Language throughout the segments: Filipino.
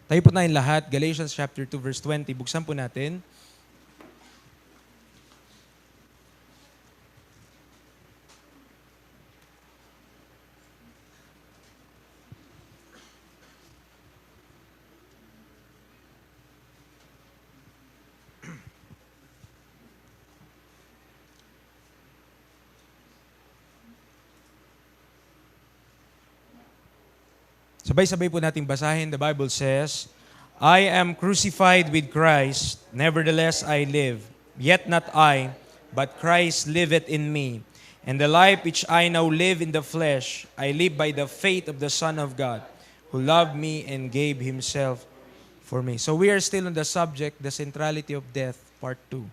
Tayo po tayong lahat, Galatians chapter 2 verse 20. Buksan po natin. Sabay-sabay po nating basahin. The Bible says, I am crucified with Christ, nevertheless I live. Yet not I, but Christ liveth in me. And the life which I now live in the flesh, I live by the faith of the Son of God, who loved me and gave Himself for me. So we are still on the subject, the centrality of death, part 2.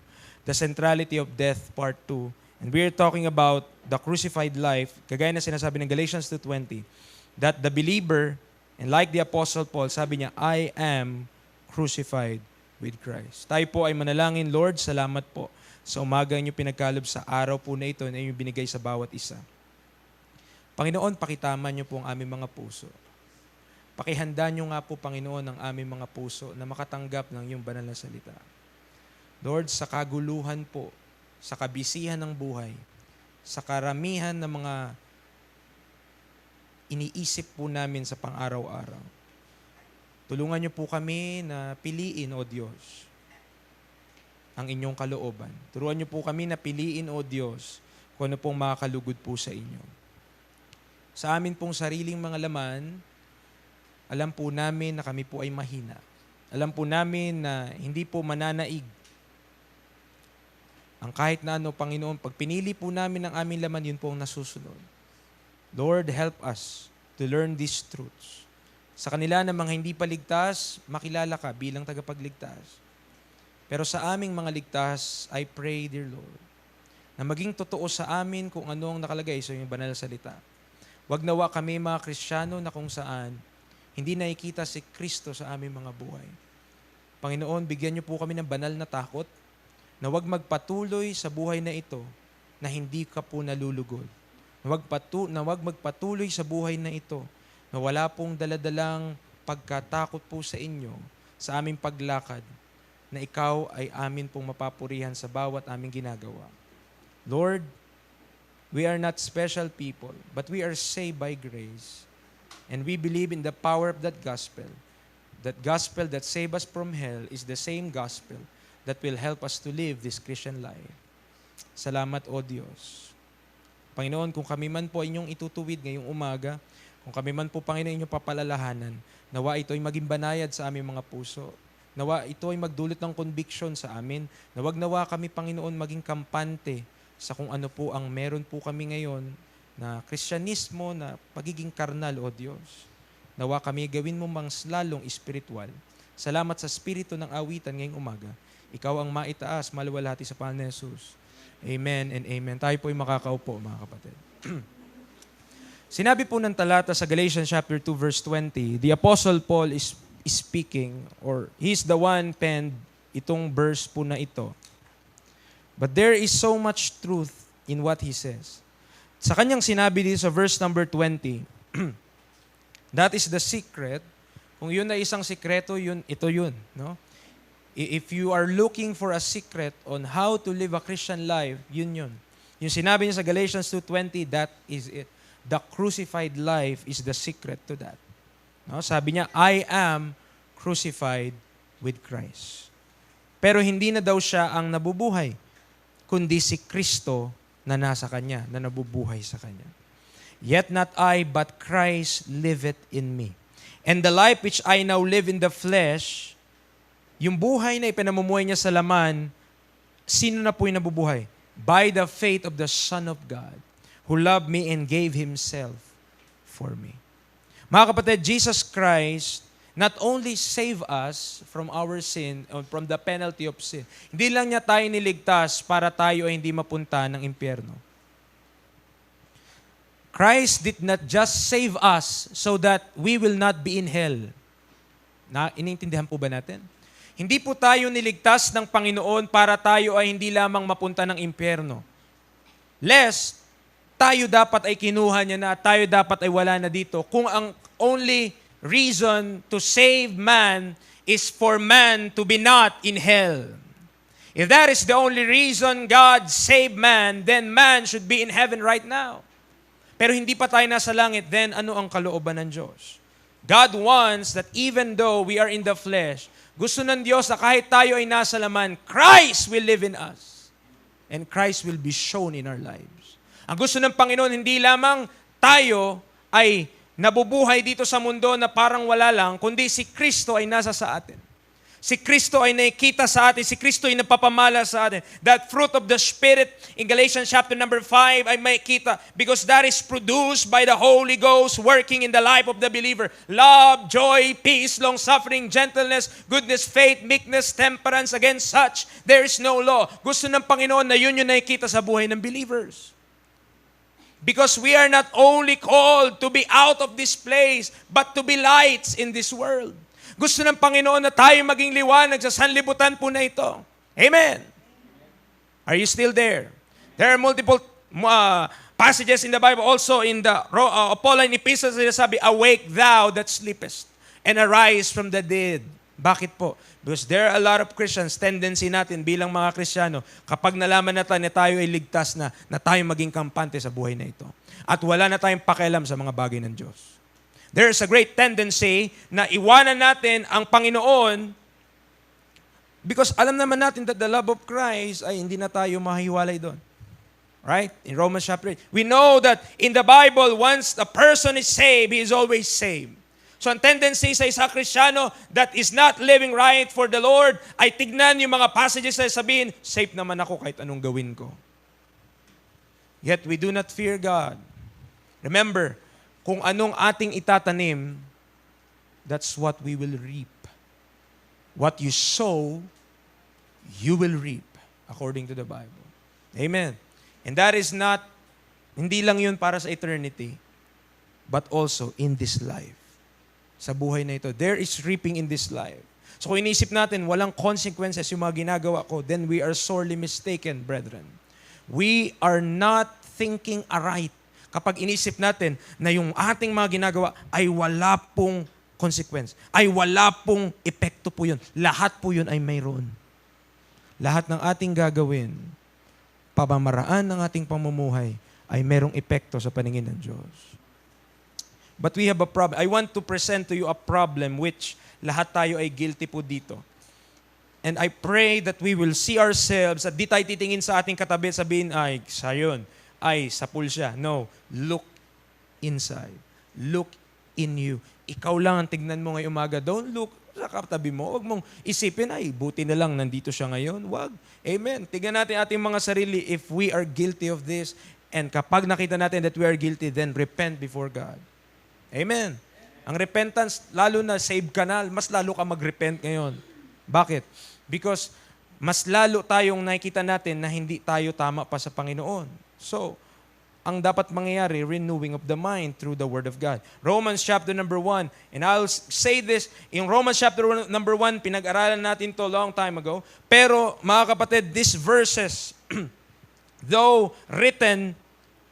The centrality of death, part 2. And we are talking about the crucified life, kagaya na sinasabi ng Galatians 2:20, that the believer, and like the Apostle Paul, sabi niya, I am crucified with Christ. Tayo po ay manalangin, Lord, salamat po sa umaga niyo pinagkalob sa araw po na ito na inyong binigay sa bawat isa. Panginoon, pakitaman niyo po ang aming mga puso. Pakihanda niyo nga po, Panginoon, ang aming mga puso na makatanggap ng iyong banal na salita. Lord, sa kaguluhan po, sa kabisihan ng buhay, sa karamihan ng mga iniisip po namin sa pang-araw-araw. Tulungan niyo po kami na piliin, O Diyos, ang inyong kalooban. Turuan niyo po kami na piliin, O Diyos, kung ano pong makakalugod po sa inyo. Sa amin pong sariling mga laman, alam po namin na kami po ay mahina. Alam po namin na hindi po mananaig ang kahit na ano, Panginoon. Pag pinili po namin ang aming laman, yun po ang nasusunod. Lord, help us to learn these truths. Sa kanila na mga hindi pa ligtas, makilala ka bilang tagapagligtas. Pero sa aming mga ligtas, I pray, dear Lord, na maging totoo sa amin kung ano ang nakalagay sa iyong banal na salita. Wag nawa kami mga Kristiyano na kung saan hindi nakikita si Kristo sa aming mga buhay. Panginoon, bigyan niyo po kami ng banal na takot na wag magpatuloy sa buhay na ito na hindi ka po nalulugod. Na wag magpatuloy sa buhay na ito na wala pong daladalang pagkatakot po sa inyo sa aming paglakad na ikaw ay amin pong mapapurihan sa bawat aming ginagawa. Lord, we are not special people, but we are saved by grace. And we believe in the power of that gospel. That gospel that saved us from hell is the same gospel that will help us to live this Christian life. Salamat, O Diyos. Panginoon, kung kami man po inyong itutuwid ngayong umaga, kung kami man po, Panginoon, inyong papalalahanan, nawa ito ay maging banayad sa aming mga puso. Nawa ito ay magdulot ng conviction sa amin. Nawa kami, Panginoon, maging kampante sa kung ano po ang meron po kami ngayon na Kristyanismo, na pagiging karnal, O Diyos. Nawa kami gawin mo mang lalong espiritual. Salamat sa spirito ng awitan ngayong umaga. Ikaw ang maitaas, maluwalhati sa pangalan ni Jesus. Amen and amen. Tayo po ay makakaupo, mga kapatid. Sinabi po ng talata sa Galatians chapter 2 verse 20, the Apostle Paul is speaking, or he's the one penned itong verse po na ito. But there is so much truth in what he says. Sa kanyang sinabi dito sa verse number 20, that is the secret. Kung yun na isang sikreto, ito yun. No? If you are looking for a secret on how to live a Christian life, yun. Yung sinabi niya sa Galatians 2:20, that is it. The crucified life is the secret to that. No? Sabi niya, I am crucified with Christ. Pero hindi na daw siya ang nabubuhay, kundi si Kristo na nasa kanya, na nabubuhay sa kanya. Yet not I, but Christ liveth in me. And the life which I now live in the flesh, yung buhay na ipinamumuhay niya sa laman, sino na po yung nabubuhay? By the faith of the Son of God, who loved me and gave Himself for me. Mga kapatid, Jesus Christ not only save us from our sin, or from the penalty of sin. Hindi lang niya tayo niligtas para tayo ay hindi mapunta ng impyerno. Christ did not just save us so that we will not be in hell. Iniintindihan po ba natin? Hindi po tayo niligtas ng Panginoon para tayo ay hindi lamang mapunta ng impyerno. Lest tayo dapat ay kinuha niya na, tayo dapat ay wala na dito. Kung ang only reason to save man is for man to be not in hell. If that is the only reason God saved man, then man should be in heaven right now. Pero hindi pa tayo nasa langit, then ano ang kalooban ng Diyos? God wants that even though we are in the flesh, gusto ng Diyos na kahit tayo ay nasa laman, Christ will live in us. And Christ will be shown in our lives. Ang gusto ng Panginoon, hindi lamang tayo ay nabubuhay dito sa mundo na parang wala lang, kundi si Kristo ay nasa sa atin. Si Kristo ay nakikita sa atin. Si Kristo ay napapamala sa atin. That fruit of the Spirit in Galatians chapter number 5 ay makikita because that is produced by the Holy Ghost working in the life of the believer. Love, joy, peace, long-suffering, gentleness, goodness, faith, meekness, temperance. Against such, there is no law. Gusto ng Panginoon na yun yung nakikita sa buhay ng believers. Because we are not only called to be out of this place, but to be lights in this world. Gusto ng Panginoon na tayo maging liwanag sa sanlibutan po na ito. Amen. Are you still there? There are multiple passages in the Bible. Also in the Pauline epistles, sabi, awake thou that sleepest, and arise from the dead. Bakit po? Because there are a lot of Christians, tendency natin bilang mga Kristiyano, kapag nalaman natin na tayo ay ligtas na tayo maging kampante sa buhay na ito. At wala na tayong pakialam sa mga bagay ng Diyos. There's a great tendency na iwanan natin ang Panginoon because alam naman natin that the love of Christ ay hindi na tayo mahiwalay doon. Right? In Romans chapter 8. We know that in the Bible, once a person is saved, he is always saved. So ang tendency sa isang Kristiyano that is not living right for the Lord ay tignan yung mga passages na sabihin, safe naman ako kahit anong gawin ko. Yet we do not fear God. Remember, kung anong ating itatanim, that's what we will reap. What you sow, you will reap, according to the Bible. Amen. And that is not, hindi lang yun para sa eternity, but also in this life. Sa buhay na ito. There is reaping in this life. So kung inisip natin, walang consequences yung mga ginagawa ko, then we are sorely mistaken, brethren. We are not thinking aright. Kapag inisip natin na yung ating mga ginagawa ay wala pong consequence, ay wala pong epekto po yun. Lahat po yun ay mayroon. Lahat ng ating gagawin, pamamaraan ng ating pamumuhay, ay merong epekto sa paningin ng Diyos. But we have a problem. I want to present to you a problem which lahat tayo ay guilty po dito. And I pray that we will see ourselves at di tayo titingin sa ating katabi at sabihin, ay, sayon, ay, sapul siya. No. Look inside. Look in you. Ikaw lang ang tignan mo ngayong umaga. Don't look sa katabi mo. Huwag mong isipin, ay, buti na lang nandito siya ngayon. Huwag. Amen. Tignan natin ating mga sarili if we are guilty of this. And kapag nakita natin that we are guilty, then repent before God. Amen. Ang repentance, lalo na save ka na, mas lalo ka mag-repent ngayon. Bakit? Because mas lalo tayong nakikita natin na hindi tayo tama pa sa Panginoon. So, ang dapat mangyayari, renewing of the mind through the Word of God. Romans chapter number 1. And I'll say this, in Romans chapter number 1, pinag-aralan natin to long time ago. Pero, mga kapatid, these verses, though written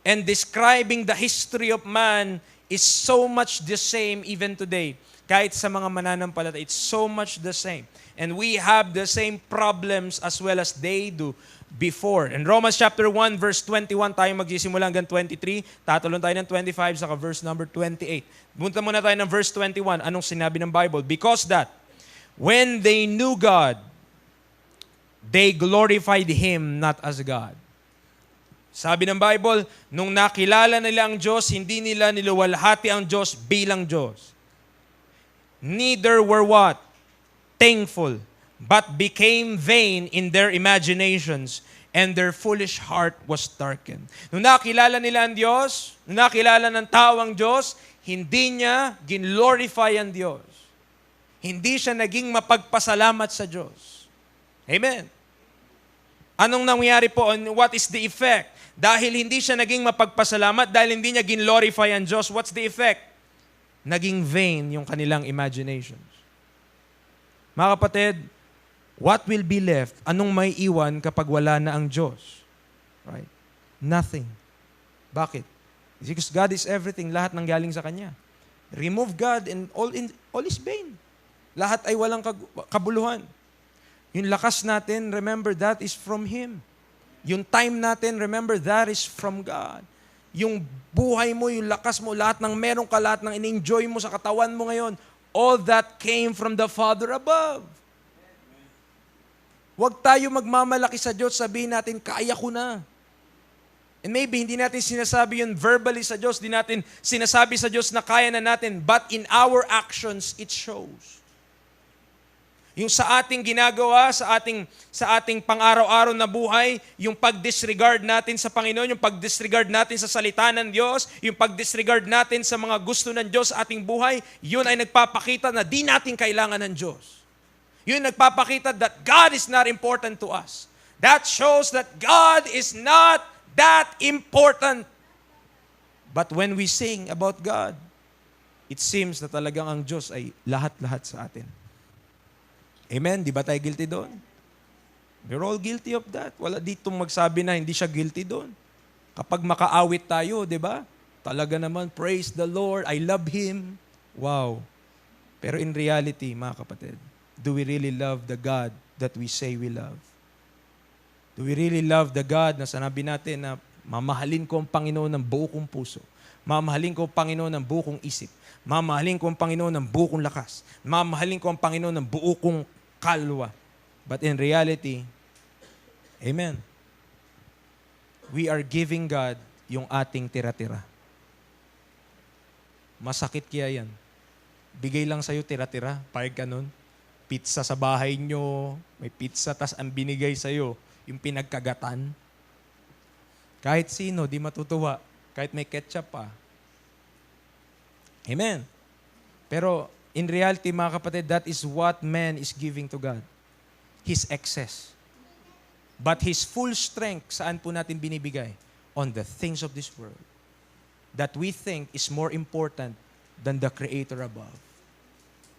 and describing the history of man, is so much the same even today. Kahit sa mga mananampalataya, it's so much the same. And we have the same problems as well as they do before. In Romans chapter 1, verse 21, tayo magsisimula hanggang 23. Tatalon tayo ng 25 saka verse number 28. Punta muna tayo ng verse 21. Anong sinabi ng Bible? Because that, when they knew God, they glorified Him not as God. Sabi ng Bible, nung nakilala nila ang Diyos, hindi nila niluwalhati ang Diyos bilang Diyos. Neither were what? Thankful, but became vain in their imaginations, and their foolish heart was darkened. Nung nakilala nila ang Diyos, nung nakilala ng tao ang Diyos, hindi niya glorify ang Diyos. Hindi siya naging mapagpasalamat sa Diyos. Amen. Anong nangyari po? What is the effect? Dahil hindi siya naging mapagpasalamat, dahil hindi niya glorify ang Diyos, what's the effect? Naging vain yung kanilang imaginations. Mga kapatid, what will be left? Anong may iwan kapag wala na ang Diyos? Right? Nothing. Bakit? Because God is everything. Lahat nang galing sa Kanya. Remove God and all is vain. Lahat ay walang kabuluhan. Yung lakas natin, remember, that is from Him. Yung time natin, remember, that is from God. Yung buhay mo, yung lakas mo, lahat ng meron ka, lahat ng in-enjoy mo sa katawan mo ngayon, all that came from the Father above. Huwag tayo magmamalaki sa Diyos, sabihin natin, kaya ko na. And maybe hindi natin sinasabi yun verbally sa Diyos, di natin sinasabi sa Diyos na kaya na natin, but in our actions, it shows. Yung sa ating ginagawa, sa ating pang-araw-araw na buhay, yung pag-disregard natin sa Panginoon, yung pag-disregard natin sa salita ng Diyos, yung pag-disregard natin sa mga gusto ng Diyos sa ating buhay, yun ay nagpapakita na di natin kailangan ng Diyos. Yun nagpapakita that God is not important to us. That shows that God is not that important. But when we sing about God, it seems na talagang ang Diyos ay lahat-lahat sa atin. Amen? Di ba tayo guilty doon? We're all guilty of that. Wala ditong magsabi na hindi siya guilty doon. Kapag makaawit tayo, di ba? Talaga naman, praise the Lord, I love Him. Wow. Pero in reality, mga kapatid, do we really love the God that we say we love? Do we really love the God na sanabi natin na mamahalin ko ang Panginoon ng buo kong puso? Mamahalin ko ang Panginoon ng buo kong isip? Mamahalin ko ang Panginoon ng buo kong lakas? Mamahalin ko ang Panginoon ng buo kong kalwa? But in reality, amen, we are giving God yung ating tira-tira. Masakit kaya yan. Bigay lang sa'yo tira-tira, payag ka nun. Pizza sa bahay nyo, may pizza, tas ang binigay sa'yo, yung pinagkagatan. Kahit sino, di matutuwa. Kahit may ketchup pa. Amen. Pero in reality, mga kapatid, that is what man is giving to God. His excess. But His full strength, saan po natin binibigay? On the things of this world. That we think is more important than the Creator above.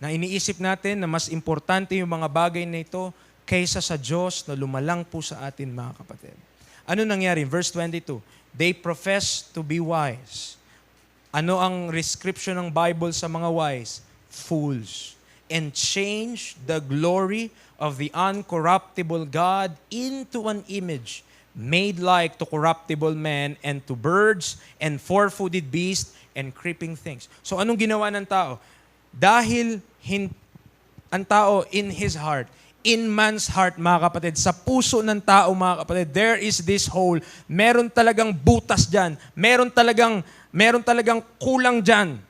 Na iniisip natin na mas importante yung mga bagay na ito kaysa sa Diyos na lumalang po sa atin, mga kapatid. Ano nangyari? Verse 22, they profess to be wise. Ano ang description ng Bible sa mga wise? Fools. And change the glory of the uncorruptible God into an image made like to corruptible men and to birds and four-footed beasts and creeping things. So anong ginawa ng tao? Dahil ang tao in his heart, in man's heart, mga kapatid, sa puso ng tao, mga kapatid, there is this hole. Meron talagang butas dyan. Meron talagang kulang dyan.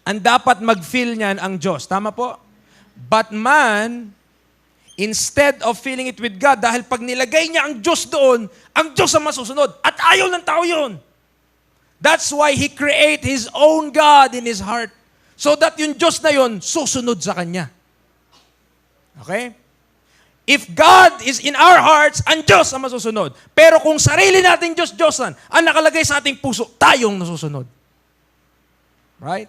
Ang dapat mag-fill niyan ang Diyos. Tama po? But man, instead of filling it with God, dahil pag nilagay niya ang Diyos doon, ang Diyos ang masusunod. At ayaw ng tao yun. That's why He create His own God in his heart. So that yung Diyos na yun, susunod sa Kanya. Okay? If God is in our hearts, ang Diyos ang masusunod. Pero kung sarili nating Diyos-Diyosan ang nakalagay sa ating puso, tayong nasusunod. Right?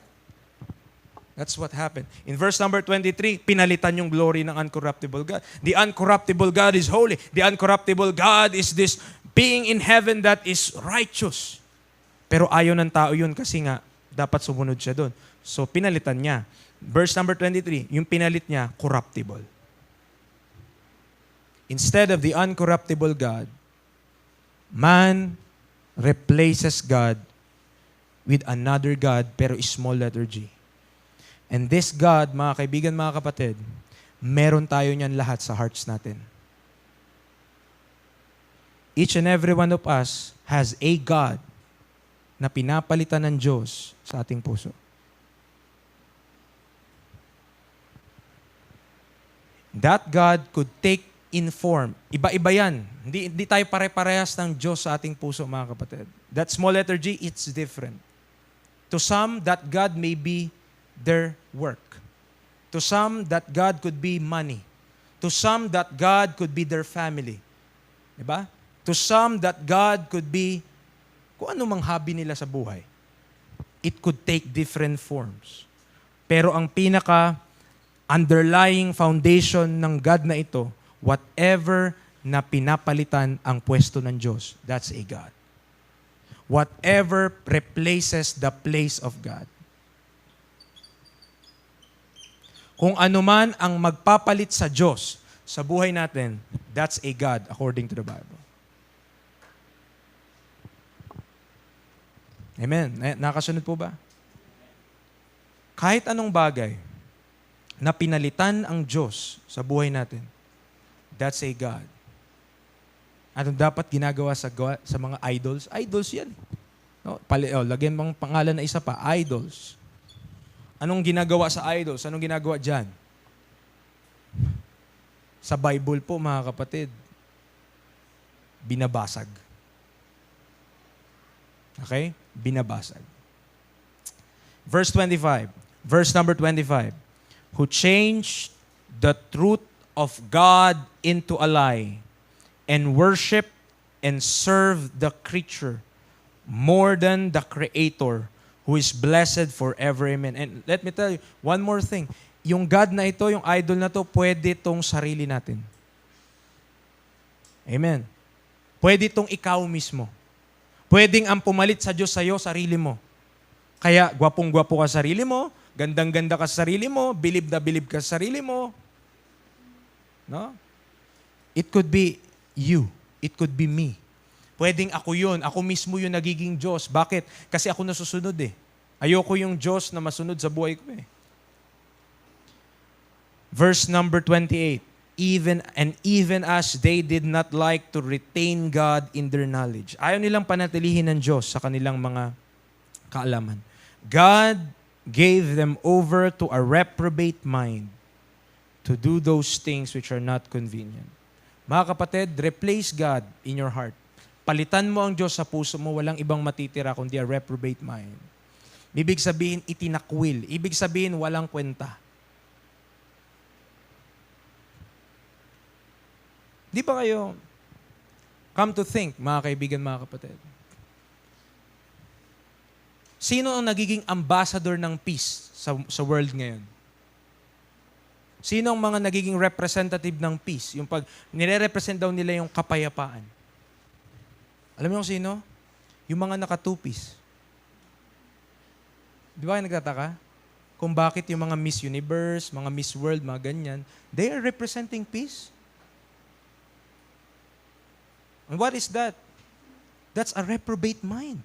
That's what happened. In verse number 23, pinalitan yung glory ng uncorruptible God. The uncorruptible God is holy. The uncorruptible God is this being in heaven that is righteous. Pero ayaw ng tao yun kasi nga, dapat sumunod siya doon. So, pinalitan niya. Verse number 23, yung pinalit niya, corruptible. Instead of the uncorruptible God, man replaces God with another God, pero small letter G. And this God, mga kaibigan, mga kapatid, meron tayo niyan lahat sa hearts natin. Each and every one of us has a God na pinapalitan ng Diyos sa ating puso. That God could take in form. Iba-iba yan. Hindi tayo pare-parehas ng Diyos sa ating puso, mga kapatid. That small letter G, it's different. To some, that God may be their work. To some, that God could be money. To some, that God could be their family. Diba? To some, that God could be kung ano mang hobby nila sa buhay. It could take different forms. Pero ang underlying foundation ng God na ito, whatever na pinapalitan ang pwesto ng Diyos, that's a God. Whatever replaces the place of God. Kung ano man ang magpapalit sa Diyos sa buhay natin, that's a God according to the Bible. Amen. Nakasunod po ba? Kahit anong bagay na pinalitan ang Diyos sa buhay natin, that's a God. Anong dapat ginagawa sa mga idols? Idols yan. No? Lagyan mong pangalan na isa pa, idols. Anong ginagawa sa idols? Anong ginagawa dyan? Sa Bible po, mga kapatid, binabasag. Okay? Binabasag. Verse number 25. Who changed the truth of God into a lie and worship and serve the creature more than the Creator who is blessed forever. Amen. And let me tell you, one more thing. Yung God na ito, yung idol na to, pwede tong sarili natin. Amen. Pwede tong ikaw mismo. Pwedeng ang pumalit sa Diyos sa'yo, sarili mo. Kaya, gwapong-gwapo ka sa sarili mo, gandang-ganda ka sa sarili mo, bilib na bilib ka sa sarili mo. No? It could be you. It could be me. Pwedeng ako yun. Ako mismo yung nagiging Diyos. Bakit? Kasi ako nasusunod eh. Ayoko yung Diyos na masunod sa buhay ko eh. Verse number 28. Even as they did not like to retain God in their knowledge. Ayaw nilang panatilihin ng Diyos sa kanilang mga kaalaman. God gave them over to a reprobate mind to do those things which are not convenient. Mga kapatid, replace God in your heart. Palitan mo ang Diyos sa puso mo, walang ibang matitira kundi a reprobate mind. Ibig sabihin, itinakwil. Ibig sabihin, walang kwenta. Di ba kayo, come to think, mga kaibigan, mga kapatid, sino ang nagiging ambassador ng peace sa world ngayon? Sino ang mga nagiging representative ng peace? Yung pag nire-represent daw nila yung kapayapaan. Alam niyo kung sino? Yung mga naka-two-piece. Di ba kayo nagtataka? Kung bakit yung mga Miss Universe, mga Miss World, mga ganyan, they are representing peace. And what is that? That's a reprobate mind.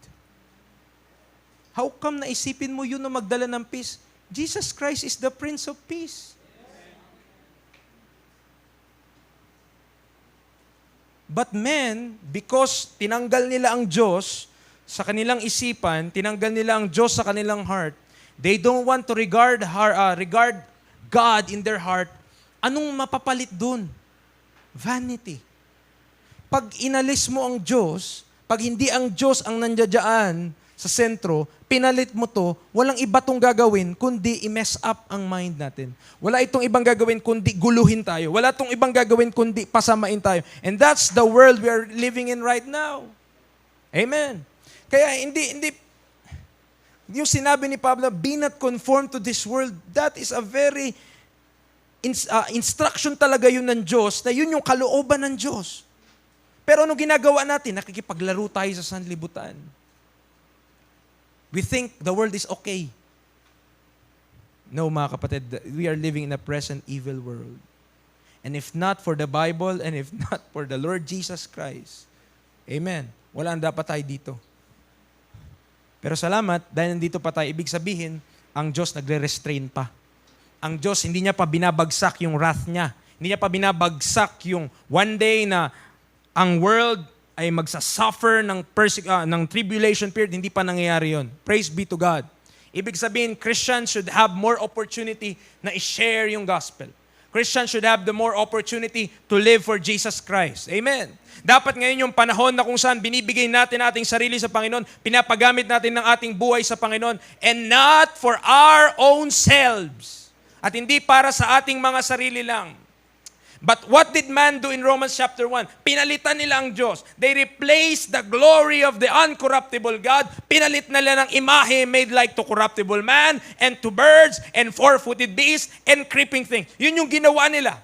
How come naisipin mo yun na magdala ng peace? Jesus Christ is the Prince of Peace. But men, because tinanggal nila ang Diyos sa kanilang isipan, tinanggal nila ang Diyos sa kanilang heart, they don't want to regard God in their heart. Anong mapapalit dun? Vanity. Pag inalis mo ang Diyos, pag hindi ang Diyos ang nandiyan sa sentro, pinalit mo to, walang iba tong gagawin kundi i-mess up ang mind natin. Wala itong ibang gagawin kundi guluhin tayo. Wala itong ibang gagawin kundi pasamain tayo. And that's the world we are living in right now. Amen. Kaya hindi yung sinabi ni Pablo, be not conformed to this world, that is a very instruction talaga yun ng Diyos, na yun yung kalooban ng Diyos. Pero ano ginagawa natin? Nakikipaglaro tayo sa sanlibutan. We think the world is okay. No, mga kapatid, we are living in a present evil world. And if not for the Bible, and if not for the Lord Jesus Christ, amen, wala ang dapat tayo dito. Pero salamat, dahil nandito pa tayo, ibig sabihin, ang Diyos nagre-restrain pa. Ang Diyos, hindi niya pa binabagsak yung wrath niya. Hindi niya pa binabagsak yung one day na ang world ay magsasuffer ng tribulation period, hindi pa nangyayari yun. Praise be to God. Ibig sabihin, Christians should have more opportunity na i-share yung gospel. Christians should have the more opportunity to live for Jesus Christ. Amen. Dapat ngayon yung panahon na kung saan binibigay natin ating sarili sa Panginoon, pinapagamit natin ng ating buhay sa Panginoon, and not for our own selves. At hindi para sa ating mga sarili lang. But what did man do in Romans chapter 1? Pinalitan nila ang Diyos. They replaced the glory of the uncorruptible God. Pinalit nila ng imahe made like to corruptible man, and to birds, and four-footed beasts, and creeping things. Yun yung ginawa nila.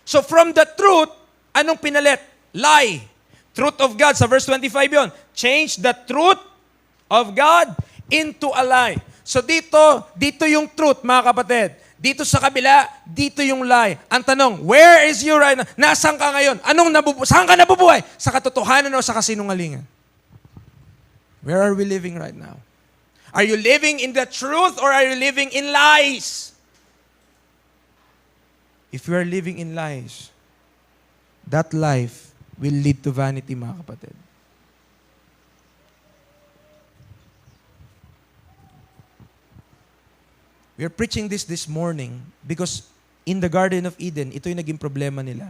So from the truth, anong pinalit? Lie. Truth of God. Sa verse 25 yun. Change the truth of God into a lie. So dito yung truth, mga kapatid. Dito sa kabila, dito yung lie. Ang tanong, where is you right now? Nasaan ka ngayon? Saan ka nabubuhay? Sa katotohanan o sa kasinungalingan? Where are we living right now? Are you living in the truth or are you living in lies? If you are living in lies, that life will lead to vanity, mga kapatid. We are preaching this morning because in the Garden of Eden, ito yung naging problema nila.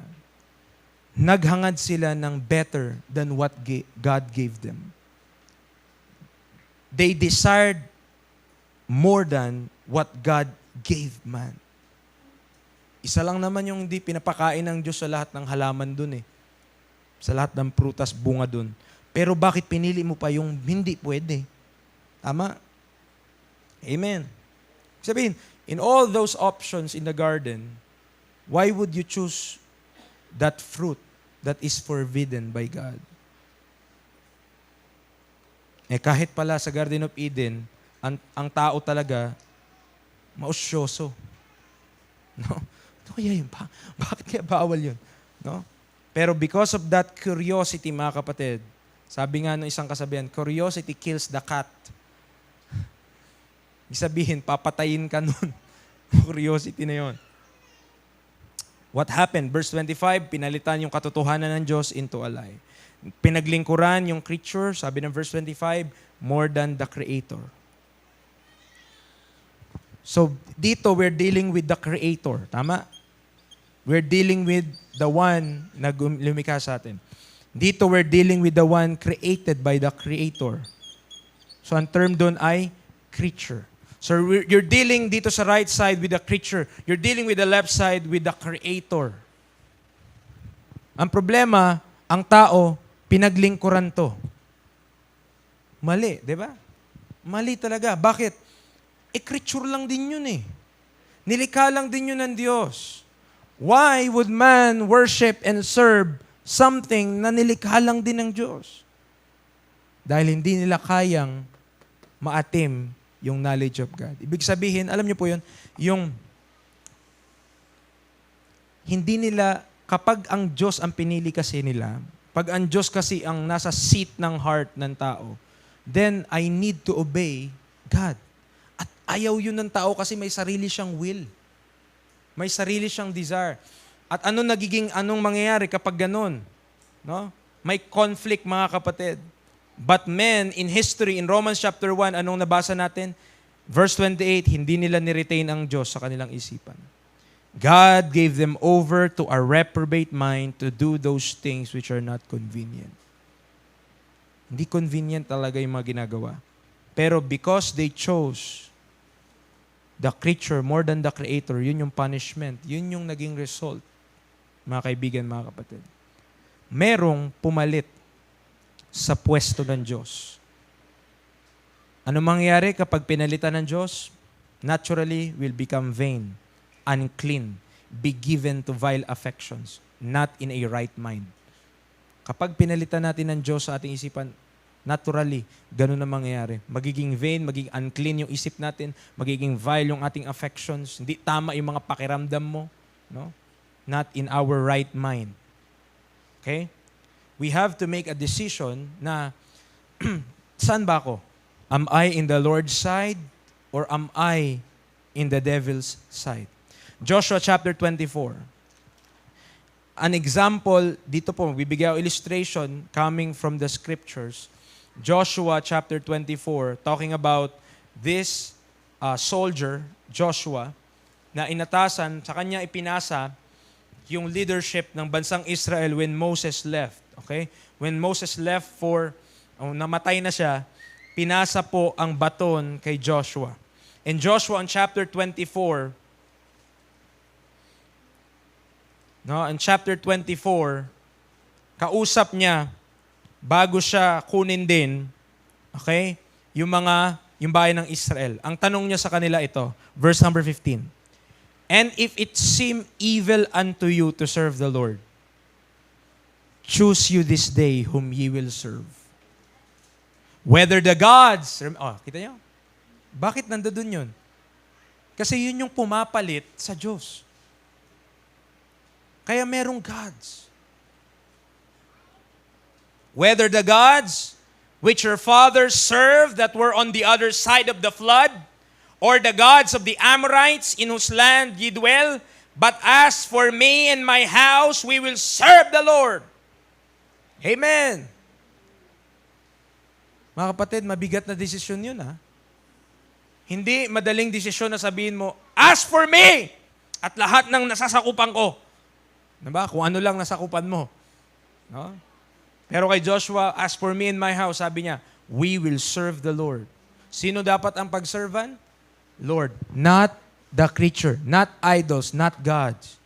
Naghangad sila ng better than what God gave them. They desired more than what God gave man. Isa lang naman yung hindi pinapakain ng Diyos sa lahat ng halaman dun eh. Sa lahat ng prutas, bunga dun. Pero bakit pinili mo pa yung hindi pwede? Tama? Amen. Sabihin, in all those options in the garden, why would you choose that fruit that is forbidden by God? Kahit pala sa Garden of Eden, ang tao talaga, mausyoso. No? Ito kaya yun? Bakit kaya bawal yun? No? Pero because of that curiosity, mga kapatid, sabi nga ng isang kasabihan, curiosity kills the cat. Ibig sabihin, papatayin ka nun. Curiosity na yun. What happened? Verse 25, pinalitan yung katotohanan ng Diyos into a lie. Pinaglingkuran yung creature, sabi ng verse 25, more than the Creator. So, dito we're dealing with the Creator. Tama? We're dealing with the one na lumikha sa atin. Dito we're dealing with the one created by the Creator. So, ang term doon ay creature. So, you're dealing dito sa right side with the creature. You're dealing with the left side with the Creator. Ang problema, ang tao, pinaglingkuran to. Mali, di ba? Mali talaga. Bakit? Creature lang din yun eh. Nilikha lang din yun ng Diyos. Why would man worship and serve something na nilikha lang din ng Diyos? Dahil hindi nila kayang maatim yung knowledge of God. Ibig sabihin, alam niyo po yun, yung hindi nila, kapag ang Diyos ang pinili kasi nila, pag ang Diyos kasi ang nasa seat ng heart ng tao, then I need to obey God. At ayaw yun ng tao kasi may sarili siyang will. May sarili siyang desire. At anong mangyayari kapag ganun? No? May conflict, mga kapatid. But men in history, in Romans chapter 1, anong nabasa natin? Verse 28, hindi nila niretain ang Diyos sa kanilang isipan. God gave them over to a reprobate mind to do those things which are not convenient. Hindi convenient talaga yung mga ginagawa. Pero because they chose the creature more than the Creator, yun yung punishment. Yun yung naging result, mga kaibigan, mga kapatid. Merong pumalit sa pwesto ng Diyos. Ano mangyayari kapag pinalitan ng Diyos? Naturally, will become vain, unclean, be given to vile affections, not in a right mind. Kapag pinalitan natin ng Diyos sa ating isipan, naturally, ganun na mangyayari. Magiging vain, magiging unclean yung isip natin, magiging vile yung ating affections, hindi tama yung mga pakiramdam mo, no? Not in our right mind. Okay? We have to make a decision na, saan ba ako? Am I in the Lord's side or am I in the devil's side? Joshua chapter 24. An example, dito po, bibigyan ko illustration coming from the scriptures. Joshua chapter 24, talking about this soldier, Joshua, na inatasan, sa kanya ipinasa yung leadership ng bansang Israel when Moses left. Okay? When Moses left namatay na siya, pinasa po ang baton kay Joshua. In Joshua in chapter 24, in chapter 24, kausap niya, bago siya kunin din, okay, yung bayan ng Israel. Ang tanong niya sa kanila ito, verse number 15. And if it seem evil unto you to serve the Lord, choose you this day whom ye will serve. Whether the gods, kita niyo? Bakit nandoon yun? Kasi yun yung pumapalit sa Diyos. Kaya merong gods. Whether the gods which your fathers served that were on the other side of the flood, or the gods of the Amorites in whose land ye dwell, but as for me and my house, we will serve the Lord. Amen. Mga kapatid, mabigat na desisyon yun, ha? Hindi madaling desisyon na sabihin mo, as for me, at lahat ng nasasakupan ko. Diba? Kung ano lang nasakupan mo. No? Pero kay Joshua, as for me and my house, sabi niya, we will serve the Lord. Sino dapat ang pag-servan? Lord. Not the creature, not idols, not gods.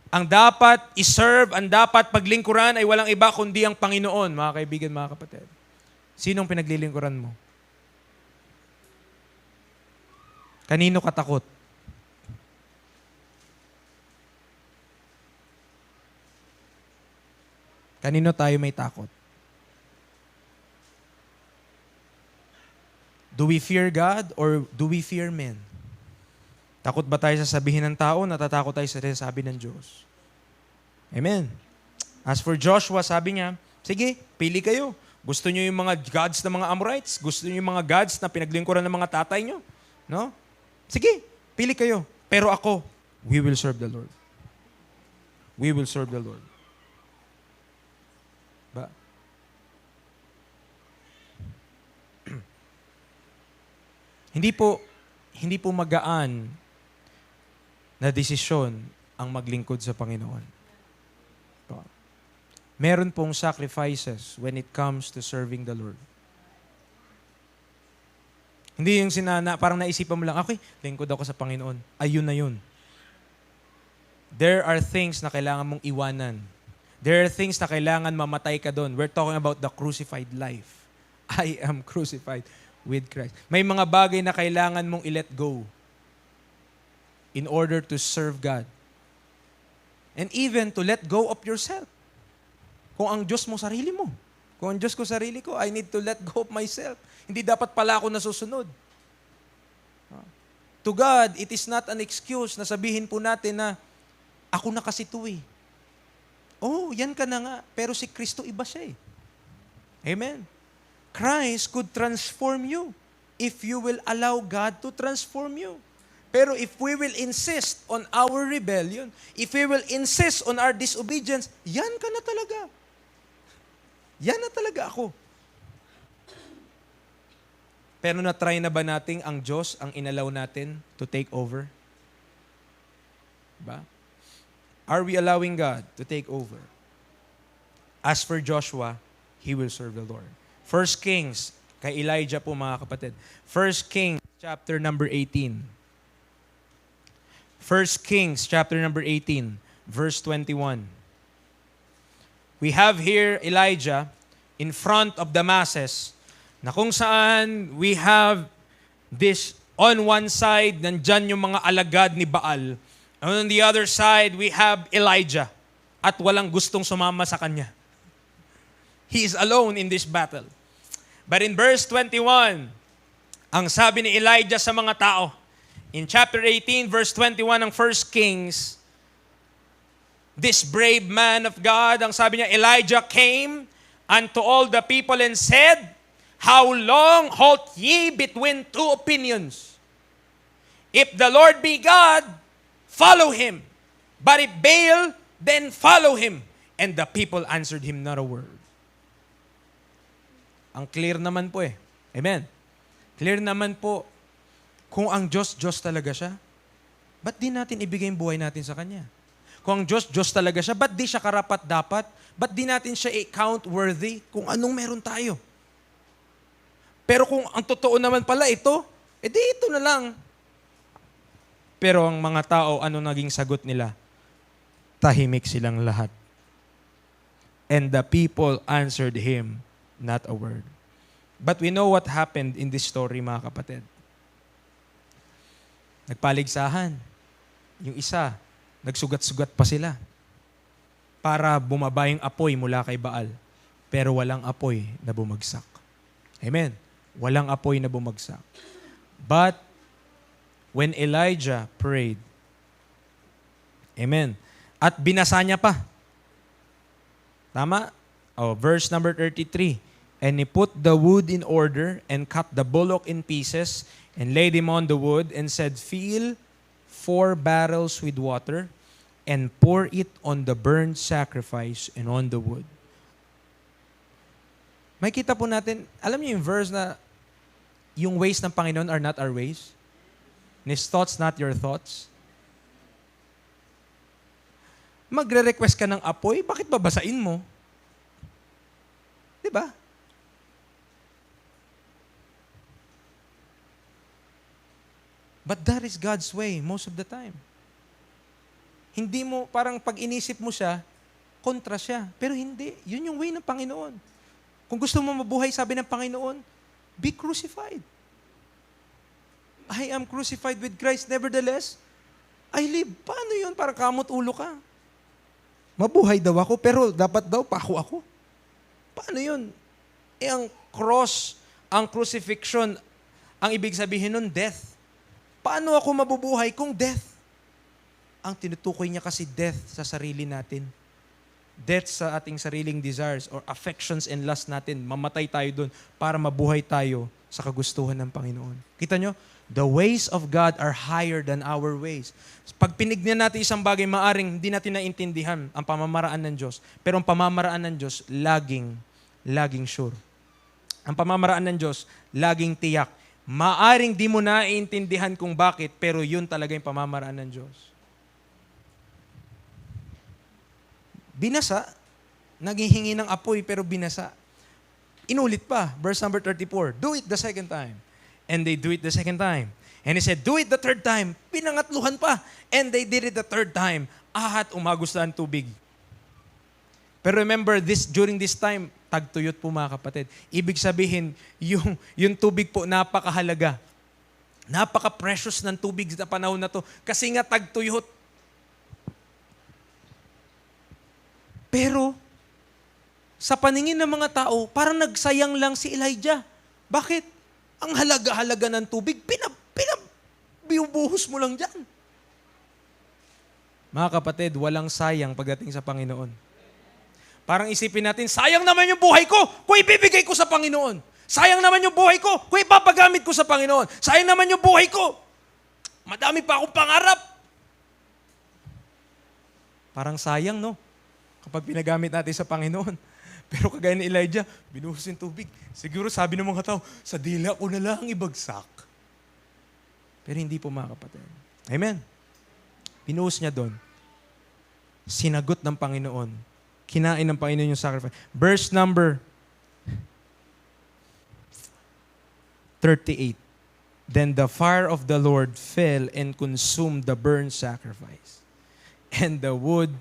Ang dapat iserve, ang dapat paglingkuran ay walang iba kundi ang Panginoon, mga kaibigan, mga kapatid. Sinong pinaglilingkuran mo? Kanino ka takot? Kanino tayo may takot? Do we fear God or do we fear men? Takot ba tayo sa sabihin ng tao? Natatakot tayo sa sabi ng Diyos. Amen. As for Joshua, sabi niya, sige, pili kayo. Gusto niyo yung mga gods ng mga Amorites? Gusto niyo yung mga gods na pinaglingkuran ng mga tatay niyo? No? Sige, pili kayo. Pero ako, we will serve the Lord. We will serve the Lord. Ba? Hindi po magaan na desisyon ang maglingkod sa Panginoon. Meron pong sacrifices when it comes to serving the Lord. Hindi yung parang naisipan mo lang, okay, lingkod ako sa Panginoon. Ayun na yun. There are things na kailangan mong iwanan. There are things na kailangan mamatay ka doon. We're talking about the crucified life. I am crucified with Christ. May mga bagay na kailangan mong i-let go in order to serve God. And even to let go of yourself. Kung ang Diyos mo, sarili mo. Kung ang Diyos ko, sarili ko, I need to let go of myself. Hindi dapat pala ako nasusunod. To God, it is not an excuse na sabihin po natin na ako na kasi ito eh. Oh, yan ka na nga. Pero si Kristo iba siya eh. Amen. Christ could transform you if you will allow God to transform you. Pero if we will insist on our rebellion, if we will insist on our disobedience, yan ka na talaga. Yan na talaga ako. Pero na-try na ba nating ang Diyos ang inalaw natin to take over? Ba? Are we allowing God to take over? As for Joshua, he will serve the Lord. 1 Kings, kay Elijah po mga kapatid. 1 Kings chapter number 18. 1 Kings chapter number 18, verse 21. We have here Elijah in front of the masses na kung saan we have this on one side, nandyan yung mga alagad ni Baal. And on the other side, we have Elijah at walang gustong sumama sa kanya. He is alone in this battle. But in verse 21, ang sabi ni Elijah sa mga tao, in chapter 18, verse 21 ng 1 Kings, this brave man of God, ang sabi niya, Elijah came unto all the people and said, how long halt ye between two opinions? If the Lord be God, follow him. But if Baal, then follow him. And the people answered him not a word. Ang clear naman po eh. Amen. Clear naman po, kung ang Diyos, Diyos talaga siya, ba't di natin ibigay yung buhay natin sa Kanya? Kung ang Diyos, Diyos talaga siya, ba't di siya karapat-dapat? Ba't di natin siya i-count worthy kung anong meron tayo? Pero kung ang totoo naman pala ito, edi ito na lang. Pero ang mga tao, ano naging sagot nila? Tahimik silang lahat. And the people answered him not a word. But we know what happened in this story, mga kapatid. Nagpaligsahan. Yung isa, nagsugat-sugat pa sila para bumaba yung apoy mula kay Baal. Pero walang apoy na bumagsak. Amen. Walang apoy na bumagsak. But when Elijah prayed. Amen. At binasa niya pa. Tama? Verse number 33. And he put the wood in order and cut the bullock in pieces and laid him on the wood and said, fill 4 barrels with water and pour it on the burnt sacrifice and on the wood. May kita po natin, alam niyo yung verse na yung ways ng Panginoon are not our ways? And His thoughts not your thoughts? Magre-request ka ng apoy, bakit babasain mo? Diba? But that is God's way most of the time. Hindi mo, parang pag inisip mo siya, kontra siya. Pero hindi. Yun yung way ng Panginoon. Kung gusto mo mabuhay, sabi ng Panginoon, be crucified. I am crucified with Christ, nevertheless, I live. Paano yun? Parang kamot ulo ka. Mabuhay daw ako, pero dapat daw pako ako. Paano yun? Ang cross, ang crucifixion, ang ibig sabihin nun, death. Paano ako mabubuhay kung death? Ang tinutukoy niya kasi death sa sarili natin. Death sa ating sariling desires or affections and lust natin. Mamatay tayo dun para mabuhay tayo sa kagustuhan ng Panginoon. Kita nyo? The ways of God are higher than our ways. Pag pinignan natin isang bagay, maaring hindi natin naintindihan ang pamamaraan ng Diyos. Pero ang pamamaraan ng Diyos, laging sure. Ang pamamaraan ng Diyos, laging tiyak. Maaring di mo naiintindihan kung bakit, pero yun talaga yung pamamaraan ng Diyos. Binasa, naghihingi ng apoy, pero binasa. Inulit pa, verse number 34, do it the second time. And they do it the second time. And he said, do it the third time. Pinangatluhan pa. And they did it the third time. At umagos na ang tubig. Pero remember, during this time, tagtuyot po mga kapatid. Ibig sabihin, yung tubig po napakahalaga. Napaka-precious ng tubig sa panahon na to. Kasi nga tagtuyot. Pero, sa paningin ng mga tao, parang nagsayang lang si Elijah. Bakit? Ang halaga-halaga ng tubig, binubuhos mo lang dyan. Mga kapatid, walang sayang pagdating sa Panginoon. Parang isipin natin, sayang naman yung buhay ko kung ibibigay ko sa Panginoon. Sayang naman yung buhay ko kung ipapagamit ko sa Panginoon. Sayang naman yung buhay ko. Madami pa akong pangarap. Parang sayang, no? Kapag pinagamit natin sa Panginoon. Pero kagaya ni Elijah, binuhos yung tubig. Siguro sabi ng mga tao, sa dila ko na lang ibagsak. Pero hindi po mga kapatid. Amen. Binuhos niya doon. Sinagot ng Panginoon. Kinain ng Panginoon yung sacrifice. Verse number 38. Then the fire of the Lord fell and consumed the burnt sacrifice, and the wood,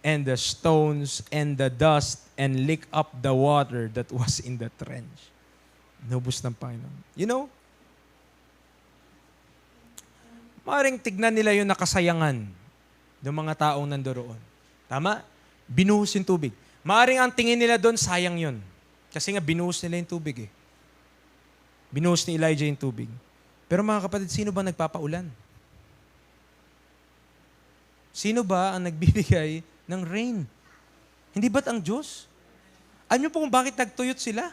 and the stones, and the dust, and lick up the water that was in the trench. Nubos ng Panginoon. You know, maaaring tignan nila yung nakasayangan ng mga taong nandoon. Tama? Binuhos yung tubig. Maaaring ang tingin nila doon, sayang yun. Kasi nga binuhos nila yung tubig eh. Binuhos ni Elijah yung tubig. Pero mga kapatid, sino ba nagpapaulan? Sino ba ang nagbibigay ng rain? Hindi ba't ang Diyos? Ano po kung bakit nagtuyot sila?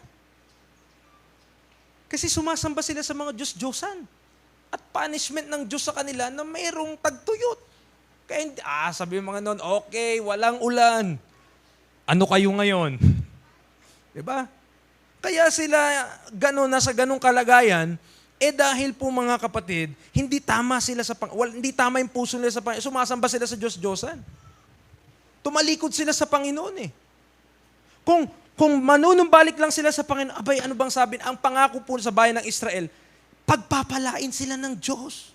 Kasi sumasamba sila sa mga Diyos-Diyosan. At punishment ng Diyos sa kanila na mayroong tagtuyot. Kaya sabi mga noon, okay, walang ulan. Ano kayo ngayon? Diba? Kaya sila nasa ganong kalagayan, dahil po mga kapatid, hindi tama sila hindi tama yung puso nila sa Panginoon. Sumasamba sila sa Diyos-Diyosan. Tumalikod sila sa Panginoon eh. Kung manunumbalik lang sila sa Panginoon, abay, ano bang sabi? Ang pangako po sa bayan ng Israel, pagpapalain sila ng Diyos.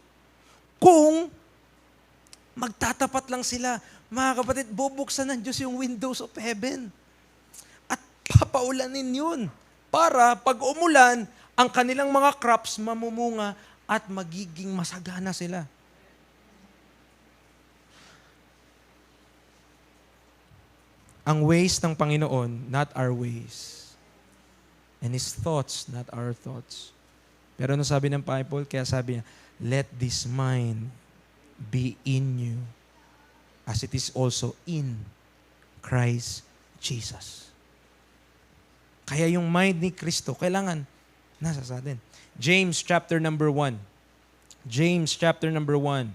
Kung magtatapat lang sila, mga kapatid, bubuksan ng Diyos yung windows of heaven. At papaulanin yun. Para pag umulan, ang kanilang mga crops mamumunga at magiging masagana sila. Ang ways ng Panginoon, not our ways. And His thoughts, not our thoughts. Pero ano sabi ng Bible? Kaya sabi niya, let this mind be in you as it is also in Christ Jesus. Kaya yung mind ni Kristo, kailangan nasa sa atin. James chapter number 1. James chapter number 1.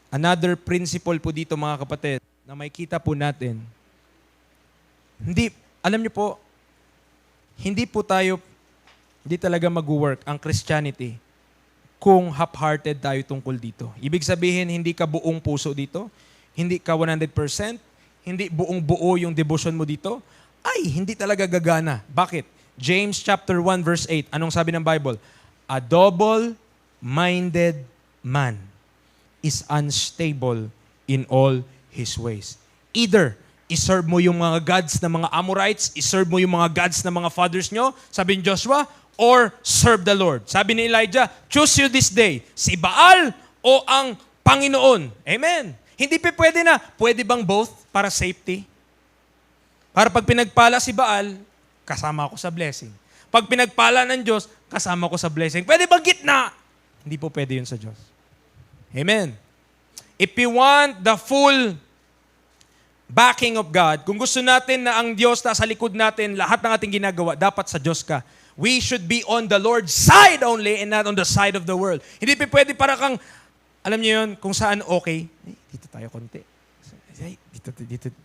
Another principle po dito mga kapatid na may kita po natin. Alam niyo po, hindi talaga mag-work ang Christianity kung half-hearted tayo tungkol dito. Ibig sabihin, hindi ka buong puso dito, hindi ka 100%, hindi buong-buo yung devotion mo dito, ay, hindi talaga gagana. Bakit? James chapter 1 verse 8, anong sabi ng Bible? A double-minded man is unstable in all his ways. Either, iserve mo yung mga gods ng mga Amorites, iserve mo yung mga gods ng mga fathers nyo, sabi ni Joshua, or serve the Lord. Sabi ni Elijah, choose you this day, si Baal o ang Panginoon. Amen. Hindi pwede bang both para safety? Para pag pinagpala si Baal, kasama ako sa blessing. Pag pinagpala ng Diyos, kasama ko sa blessing. Pwede bang gitna? Hindi po pwede yun sa Diyos. Amen. If you want the full backing of God, kung gusto natin na ang Diyos nasa likod natin, lahat ng ating ginagawa, dapat sa Diyos ka. We should be on the Lord's side only and not on the side of the world. Hindi pwede para kang, alam niyo yun, kung saan okay. Ay, dito tayo konti. Ay,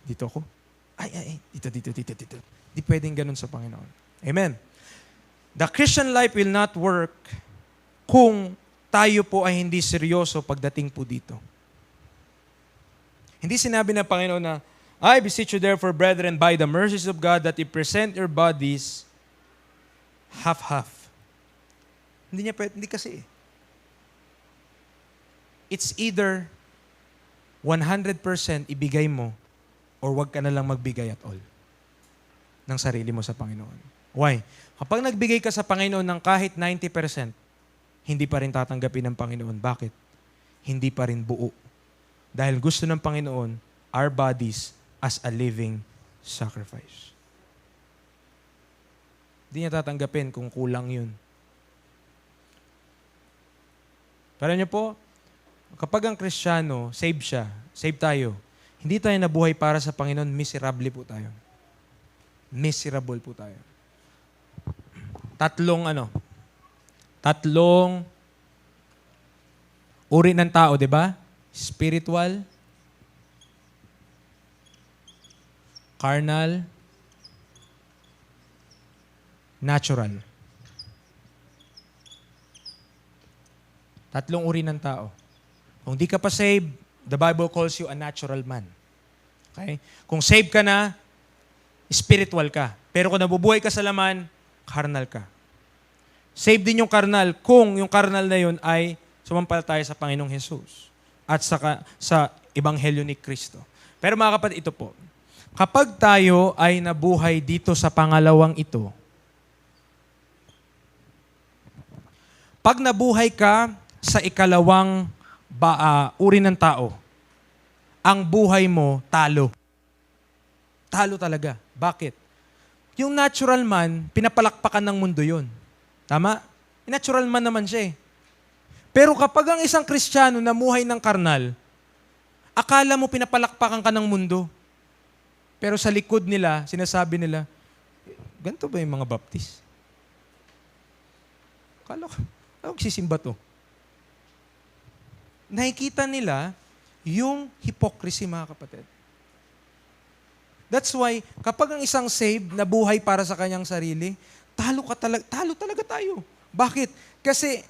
dito ako. Ay, dito. Hindi pwedeng ganun sa Panginoon. Amen. The Christian life will not work kung tayo po ay hindi seryoso pagdating po dito. Hindi sinabi ng Panginoon na, I beseech you therefore, brethren, by the mercies of God, that you present your bodies half-half. Hindi kasi. It's either 100% ibigay mo or wag ka na lang magbigay at all ng sarili mo sa Panginoon. Why? Kapag nagbigay ka sa Panginoon ng kahit 90%, hindi pa rin tatanggapin ng Panginoon. Bakit? Hindi pa rin buo. Dahil gusto ng Panginoon, our bodies as a living sacrifice. Hindi niya tatanggapin kung kulang yun. Pero niyo po, kapag ang Kristiyano, save tayo, hindi tayo nabuhay para sa Panginoon, miserable po tayo. Miserable po tayo. Tatlong uri ng tao, di ba? Spiritual, carnal, natural. Tatlong uri ng tao. Kung di ka pa saved, the Bible calls you a natural man. Okay? Kung saved ka na, spiritual ka. Pero kung nabubuhay ka sa laman, carnal ka. Saved din yung carnal kung yung carnal na yun ay sumampalataya sa Panginoong Jesus at sa Ebanghelyo ni Kristo. Pero mga kapatid, ito po. Kapag tayo ay nabuhay dito sa pangalawang ito, pag nabuhay ka sa ikalawang uri ng tao, ang buhay mo talo. Talo talaga. Bakit? Yung natural man, pinapalakpakan ng mundo yun. Tama? Natural man naman siya eh. Pero kapag ang isang Kristiyano namuhay ng karnal, akala mo pinapalakpakan ka ng mundo. Pero sa likod nila, sinasabi nila, ganito ba yung mga baptist? Akala ko, magsisimba to. Nakikita nila yung hypocrisy, mga kapatid. That's why, kapag ang isang saved na buhay para sa kanyang sarili, talo talaga tayo. Bakit? Kasi,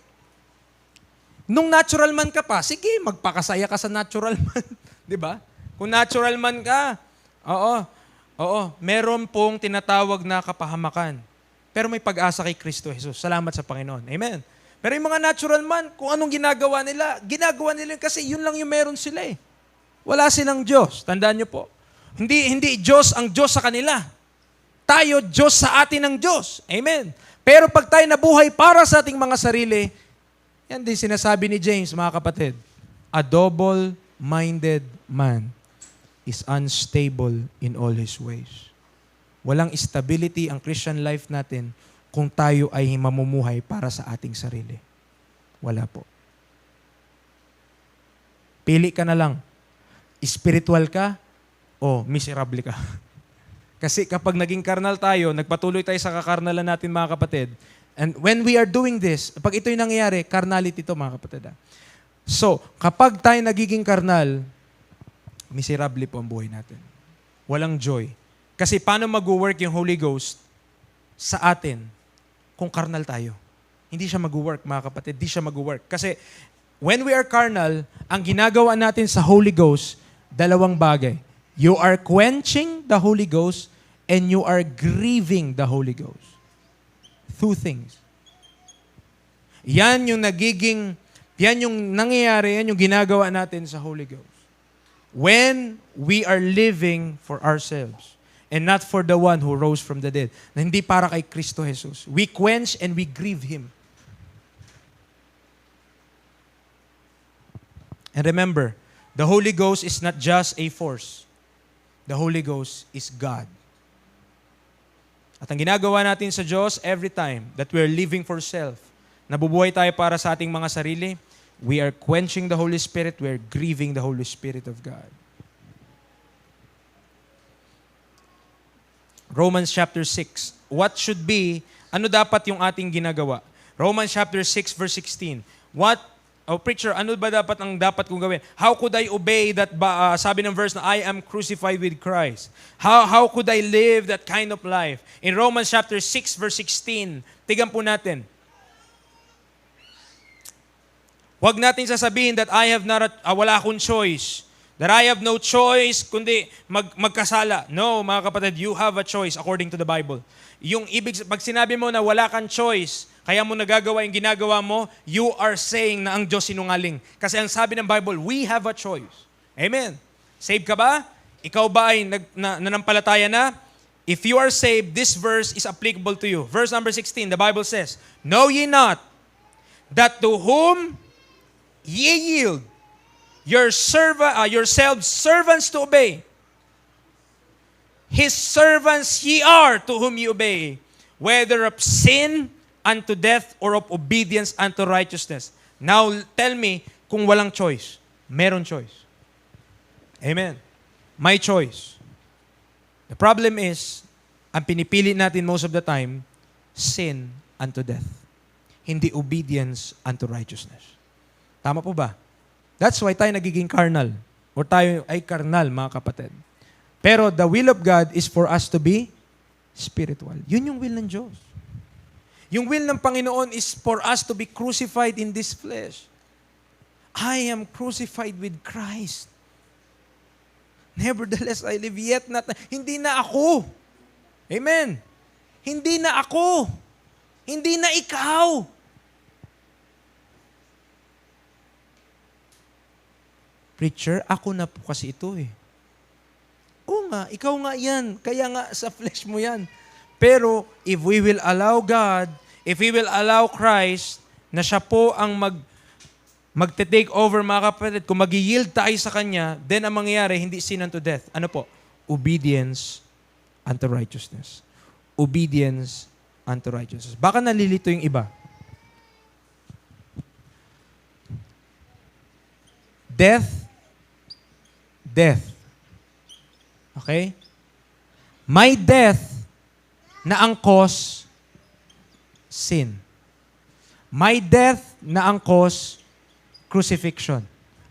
nung natural man ka pa, sige, magpakasaya ka sa natural man. Di ba? Kung natural man ka, oo, meron pong tinatawag na kapahamakan. Pero may pag-asa kay Kristo Jesus. Salamat sa Panginoon. Amen. Pero yung mga natural man, kung anong ginagawa nila kasi yun lang yung meron sila eh. Wala silang Diyos. Tandaan niyo po. Hindi Diyos ang Diyos sa kanila. Tayo, Diyos sa atin ng Diyos. Amen. Pero pag tayo nabuhay para sa ating mga sarili, yan din sinasabi ni James, mga kapatid. A double-minded man is unstable in all his ways. Walang stability ang Christian life natin kung tayo ay mamumuhay para sa ating sarili. Wala po. Pili ka na lang. Spiritual ka o miserable ka. Kasi kapag naging karnal tayo, nagpatuloy tayo sa kakarnalan natin mga kapatid, and when we are doing this, pag ito'y nangyayari, carnality ito mga kapatid. So, kapag tayo nagiging karnal, miserable po ang buhay natin. Walang joy. Kasi paano mag-work yung Holy Ghost sa atin kung karnal tayo? Hindi siya mag-work, mga kapatid. Hindi siya mag-work. Kasi when we are carnal, ang ginagawa natin sa Holy Ghost, dalawang bagay. You are quenching the Holy Ghost and you are grieving the Holy Ghost. Two things. Yan yung nangyayari, yan yung ginagawa natin sa Holy Ghost. When we are living for ourselves and not for the one who rose from the dead. Na hindi para kay Kristo Jesus. We quench and we grieve Him. And remember, the Holy Ghost is not just a force. The Holy Ghost is God. At ang ginagawa natin sa Diyos every time that we're living for self, nabubuhay tayo para sa ating mga sarili, we are quenching the Holy Spirit, we're grieving the Holy Spirit of God. Romans chapter 6. What should be, ano dapat yung ating ginagawa? Romans chapter 6 verse 16. Preacher, ano ba dapat kong gawin? How could I obey that, sabi ng verse na, I am crucified with Christ? How could I live that kind of life? In Romans chapter 6 verse 16, tignan po natin. Huwag natin sasabihin that wala akong choice. That I have no choice kundi magkasala. No, mga kapatid, you have a choice according to the Bible. Pag sinabi mo na wala kang choice, kaya mo nagagawa yung ginagawa mo, you are saying na ang Diyos sinungaling. Kasi ang sabi ng Bible, we have a choice. Amen. Saved ka ba? Ikaw ba ay nanampalataya na? If you are saved, this verse is applicable to you. Verse number 16, the Bible says, Know ye not that to whom ye yield yourselves servants to obey, His servants ye are to whom ye obey, whether of sin unto death or of obedience unto righteousness. Now, tell me, kung walang choice, meron choice. Amen. May choice. The problem is, ang pinipili natin most of the time, sin unto death. Hindi obedience unto righteousness. Tama po ba? That's why tayo nagiging carnal. Or tayo ay carnal, mga kapatid. Pero the will of God is for us to be spiritual. Yun yung will ng Diyos. Yung will ng Panginoon is for us to be crucified in this flesh. I am crucified with Christ. Nevertheless, I live yet not. Hindi na ako. Amen. Hindi na ako. Hindi na ikaw. Preacher, ako na po kasi ito eh. Oo nga, ikaw nga yan. Kaya nga sa flesh mo yan. Pero if we will allow God, if we will allow Christ, na siya po ang magte-take over, mga kapatid, kung mag-yield tayo sa Kanya, then ang mangyayari, hindi sin unto death. Ano po? Obedience unto righteousness. Obedience unto righteousness. Baka nalilito yung iba. Death. Okay? May death na ang cause, sin. May death na ang cause, crucifixion.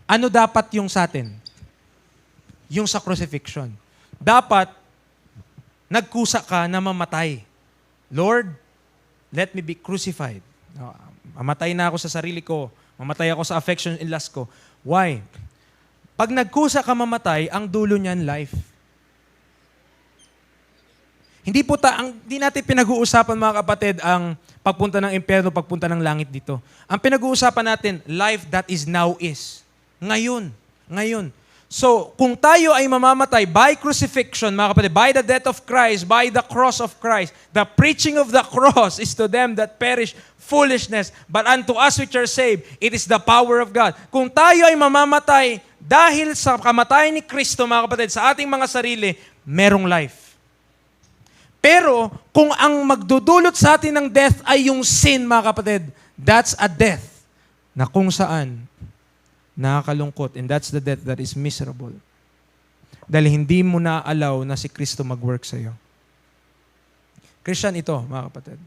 Ano dapat yung sa atin? Yung sa crucifixion. Dapat, nagkusa ka na mamatay. Lord, let me be crucified. Mamatay na ako sa sarili ko. Mamatay ako sa affection and lust ko. Why? Pag nagkusa ka mamatay, ang dulo niyan, life. Hindi natin pinag-uusapan, mga kapatid, ang pagpunta ng impyerno, pagpunta ng langit dito. Ang pinag-uusapan natin, life that is now is. Ngayon. So, kung tayo ay mamamatay by crucifixion, mga kapatid, by the death of Christ, by the cross of Christ, the preaching of the cross is to them that perish foolishness, but unto us which are saved, it is the power of God. Kung tayo ay mamamatay dahil sa kamatayan ni Kristo, mga kapatid, sa ating mga sarili, merong life. Pero, kung ang magdudulot sa atin ng death ay yung sin, mga kapatid, that's a death na kung saan nakakalungkot, and that's the death that is miserable. Dahil hindi mo na-allow na si Kristo mag-work sa'yo. Christian ito, mga kapatid.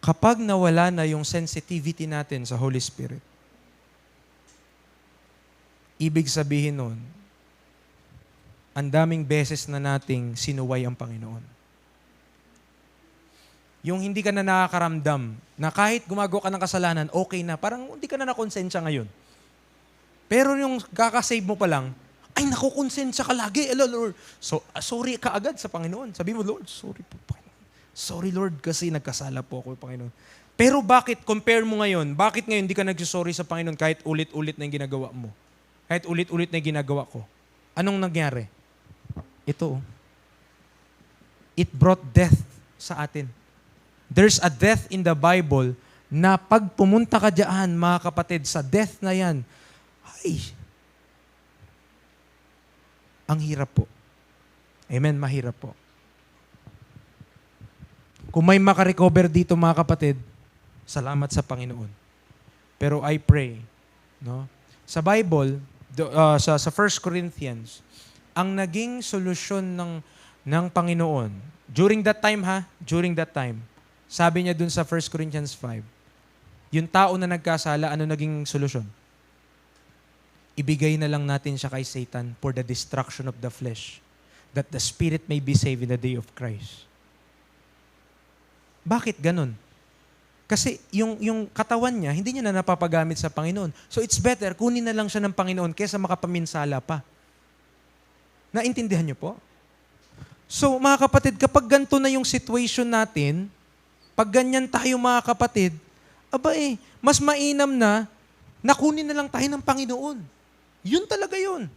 Kapag nawala na yung sensitivity natin sa Holy Spirit, ibig sabihin nun, ang daming beses na nating sinuway ang Panginoon. Yung hindi ka na nakakaramdam, na kahit gumagawa ka ng kasalanan, okay na, parang hindi ka na nakonsensya ngayon. Pero yung kakasave mo pa lang, ay nakukonsensya ka lagi, Lord. So, sorry ka agad sa Panginoon. Sabi mo, Lord, sorry po, Panginoon. Sorry, Lord, kasi nagkasala po ako, Panginoon. Pero bakit, compare mo ngayon, bakit ngayon hindi ka nagsusorry sa Panginoon kahit ulit-ulit na yung ginagawa mo? Kahit ulit-ulit na yung ginagawa ko? Anong nangyari? Ito. It brought death sa atin. There's a death in the Bible na pag pumunta ka dyan, mga kapatid, sa death na yan, ay, ang hirap po. Amen, mahirap po. Kung may makarecover dito, mga kapatid, salamat sa Panginoon. Pero I pray, no? Sa Bible, sa 1 Corinthians, ang naging solusyon ng Panginoon, during that time, sabi niya dun sa 1 Corinthians 5, yung tao na nagkasala, ano naging solusyon? Ibigay na lang natin siya kay Satan for the destruction of the flesh, that the spirit may be saved in the day of Christ. Bakit ganun? Kasi yung katawan niya, hindi niya na napapagamit sa Panginoon. So it's better, kunin na lang siya ng Panginoon kaysa makapaminsala pa. Naintindihan niyo po? So mga kapatid, kapag ganito na yung situation natin, pag ganyan tayo mga kapatid, mas mainam na nakunin na lang tayo ng Panginoon. Yun talaga yun.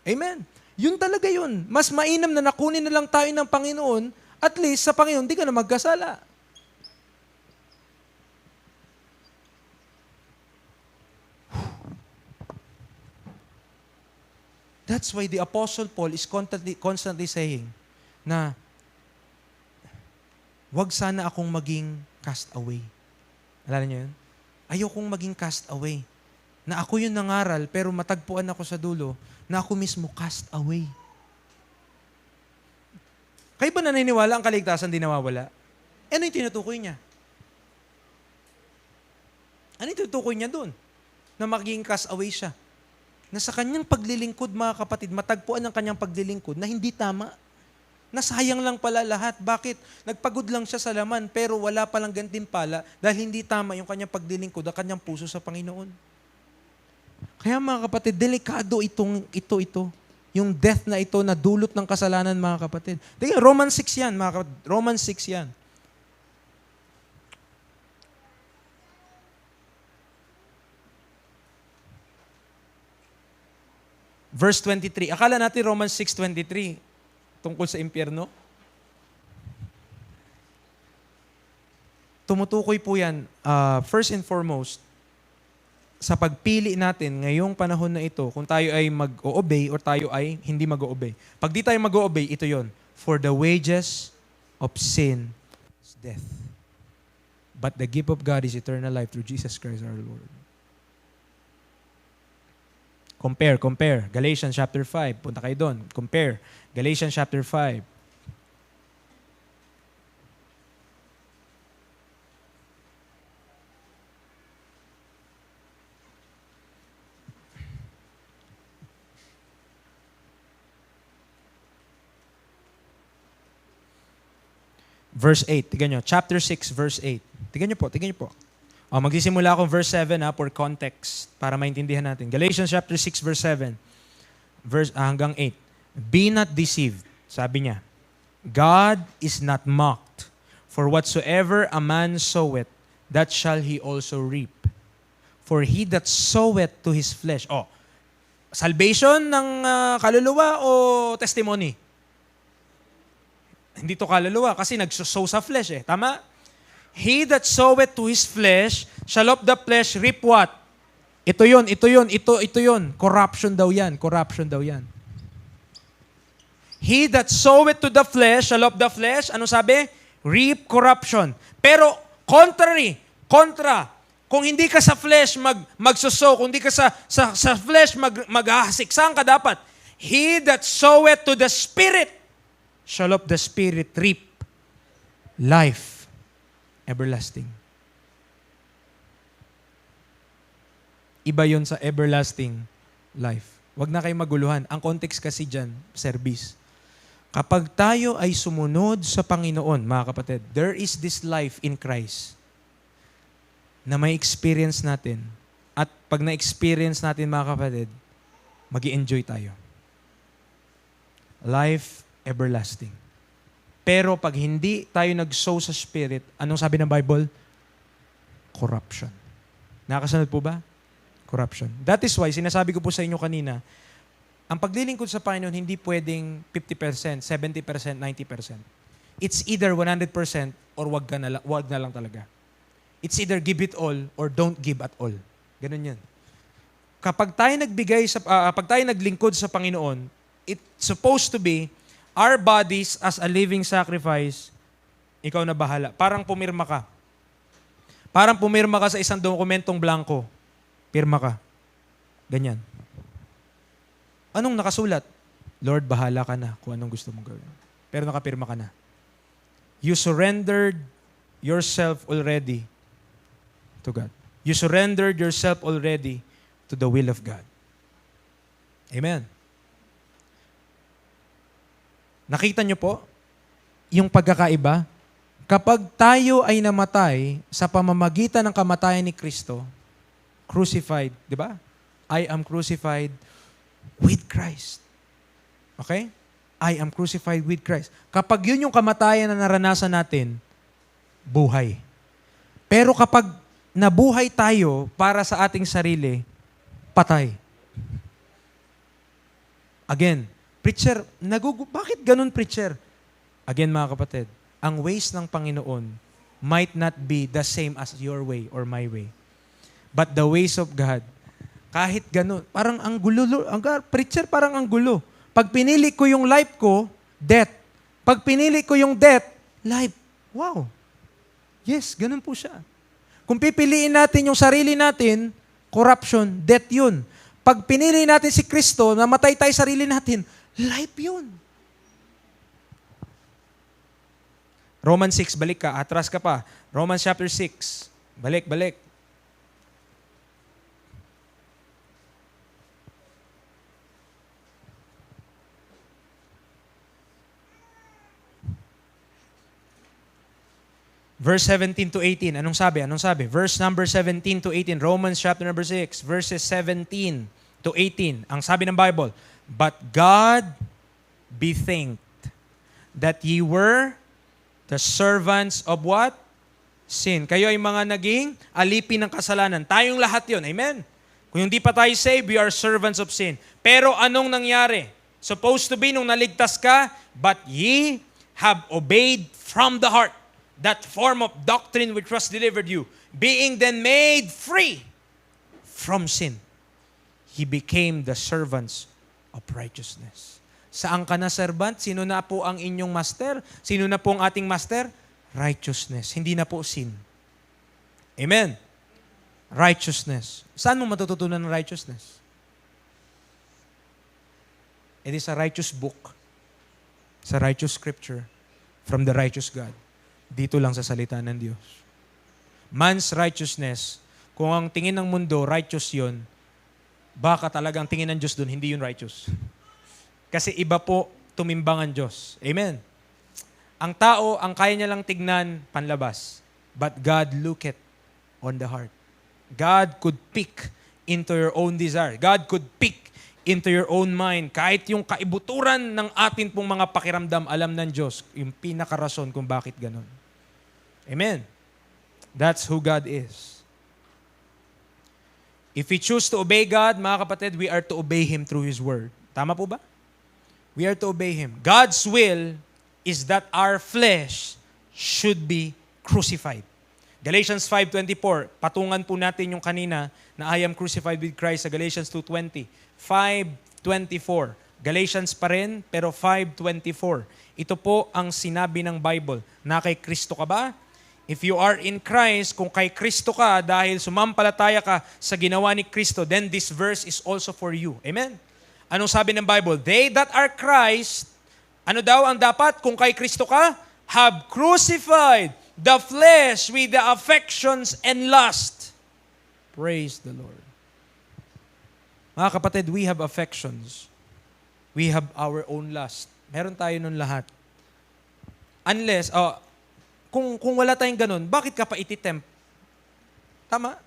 Amen. Yun talaga yun. Mas mainam na nakunin na lang tayo ng Panginoon, at least sa Panginoon, di ka na magkasala. That's why the Apostle Paul is constantly saying na wag sana akong maging cast away. Alala niyo yun? Ayokong maging cast away. Na ako yung nangaral, pero matagpuan ako sa dulo, na ako mismo cast away. Kayo ba naniniwala ang kaligtasan di nawawala? Ano yung tinutukoy niya? Ano yung tinutukoy niya doon? Na maging cast away siya. Na sa kanyang paglilingkod, mga kapatid, matagpuan ang kanyang paglilingkod na hindi tama. Nasayang lang pala lahat. Bakit? Nagpagod lang siya sa laman, pero wala palang gantimpala dahil hindi tama yung kanyang paglilingkod, ang kanyang puso sa Panginoon. Kaya mga kapatid, delikado ito. Yung death na ito na dulot ng kasalanan, mga kapatid. Tingnan, Romans 6 yan, mga kapatid. Romans 6 yan. Verse 23. Akala natin Romans 6:23 tungkol sa impyerno. Tumutukoy po yan, first and foremost, sa pagpili natin ngayong panahon na ito, kung tayo ay mag-o-obey or tayo ay hindi mag-o-obey. Pag di tayo mag-o-obey, ito yon. For the wages of sin is death. But the gift of God is eternal life through Jesus Christ our Lord. Compare. Galatians chapter 5. Punta kayo doon. Compare. Galatians chapter 5. Verse 8. Tignan nyo. Chapter 6, verse 8. Tignan nyo po. Magsisimula akong verse 7 for context para maintindihan natin. Galatians chapter 6 verse 7 hanggang 8. Be not deceived, sabi niya. God is not mocked. For whatsoever a man soweth, that shall he also reap. For he that soweth to his flesh. Salvation ng kaluluwa o testimony? Hindi to kaluluwa kasi nagsosow sa flesh Tama? He that soweth to his flesh shall of the flesh reap what? Ito yun. Corruption daw yan. He that soweth to the flesh shall of the flesh, ano sabi? Reap corruption. Pero contra, Kung hindi ka sa flesh magsuso, kung hindi ka sa flesh maghahasiksang ka dapat. He that soweth to the Spirit shall of the Spirit reap life everlasting. Iba yon sa everlasting life. Huwag na kayo maguluhan. Ang context kasi dyan, service. Kapag tayo ay sumunod sa Panginoon, mga kapatid, there is this life in Christ na may experience natin. At pag na-experience natin, mga kapatid, mag-i-enjoy tayo. Life everlasting. Pero pag hindi tayo nag-sow sa Spirit, anong sabi ng Bible? Corruption. Nakasunod po ba? Corruption. That is why, sinasabi ko po sa inyo kanina, ang paglilingkod sa Panginoon, hindi pwedeng 50%, 70%, 90%. It's either 100% or wag na lang talaga. It's either give it all or don't give at all. Ganun yan. Kapag tayo pag tayo naglingkod sa Panginoon, it's supposed to be our bodies as a living sacrifice, ikaw na bahala. Parang pumirma ka. Parang pumirma ka sa isang dokumentong blanco. Pirma ka. Ganyan. Anong nakasulat? Lord, bahala ka na kung anong gusto mong gawin. Pero nakapirma ka na. You surrendered yourself already to God. You surrendered yourself already to the will of God. Amen. Nakita niyo po yung pagkakaiba? Kapag tayo ay namatay sa pamamagitan ng kamatayan ni Kristo, crucified, di ba? I am crucified with Christ. Okay? I am crucified with Christ. Kapag yun yung kamatayan na naranasan natin, buhay. Pero kapag nabuhay tayo para sa ating sarili, patay. Again, preacher, bakit ganun, preacher? Again, mga kapatid, ang ways ng Panginoon might not be the same as your way or my way. But the ways of God, kahit ganun, parang ang gulo, preacher, parang ang gulo. Pag pinili ko yung life ko, death. Pag pinili ko yung death, life. Wow. Yes, ganun po siya. Kung pipiliin natin yung sarili natin, corruption, death yun. Pag pinili natin si Kristo, namatay tayo sarili natin, life yun. Romans 6, balik ka, atras ka pa. Romans chapter 6, balik. Verse 17 to 18. Anong sabi? Verse number 17 to 18. Romans chapter number 6. Verses 17 to 18. Ang sabi ng Bible, but God be thanked that ye were the servants of what? Sin. Kayo ay mga naging alipin ng kasalanan. Tayong lahat yon. Amen? Kung hindi pa tayo saved, we are servants of sin. Pero anong nangyari? Supposed to be nung naligtas ka, but ye have obeyed from the heart that form of doctrine which was delivered you, being then made free from sin, he became the servants of righteousness. Saan ka na servant? Sino na po ang inyong master? Sino na po ang ating master? Righteousness. Hindi na po sin. Amen? Righteousness. Saan mo matututunan ng righteousness? It is a righteous book. It's a righteous scripture from the righteous God. Dito lang sa salita ng Diyos. Man's righteousness, kung ang tingin ng mundo, righteous yun, baka talagang tingin ng Diyos dun, hindi yun righteous. Kasi iba po tumimbang ang Diyos. Amen. Ang tao, ang kaya niya lang tignan, panlabas. But God looketh on the heart. God could peek into your own desire. God could peek into your own mind. Kahit yung kaibuturan ng atin pong mga pakiramdam, alam ng Diyos, yung pinakarason kung bakit ganun. Amen. That's who God is. If we choose to obey God, mga kapatid, we are to obey Him through His Word. Tama po ba? We are to obey Him. God's will is that our flesh should be crucified. Galatians 5:24, patungan po natin yung kanina na I am crucified with Christ sa Galatians 2:20. 5:24. Galatians pa rin, pero 5:24. Ito po ang sinabi ng Bible. Na kay Kristo ka ba? If you are in Christ, kung kay Kristo ka, dahil sumampalataya ka sa ginawa ni Kristo, then this verse is also for you. Amen? Anong sabi ng Bible? They that are Christ, ano daw ang dapat kung kay Kristo ka? Have crucified the flesh with the affections and lust. Praise the Lord. Mga kapatid, we have affections. We have our own lust. Meron tayo nun lahat. Unless, kung wala tayong ganun, bakit ka pa ititempt? Tama?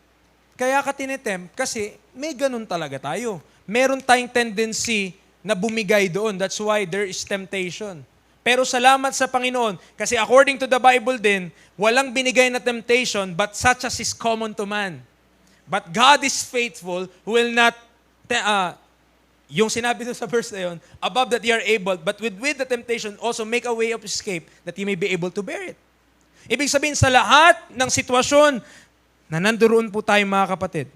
Kaya ka tinitempt kasi may ganun talaga tayo. Meron tayong tendency na bumigay doon. That's why there is temptation. Pero salamat sa Panginoon kasi according to the Bible din, walang binigay na temptation but such as is common to man. But God is faithful who will not, yung sinabi doon sa verse na yun, above that ye are able, but with the temptation also make a way of escape that ye may be able to bear it. Ibig sabihin sa lahat ng sitwasyon na nandoon po tayo mga kapatid,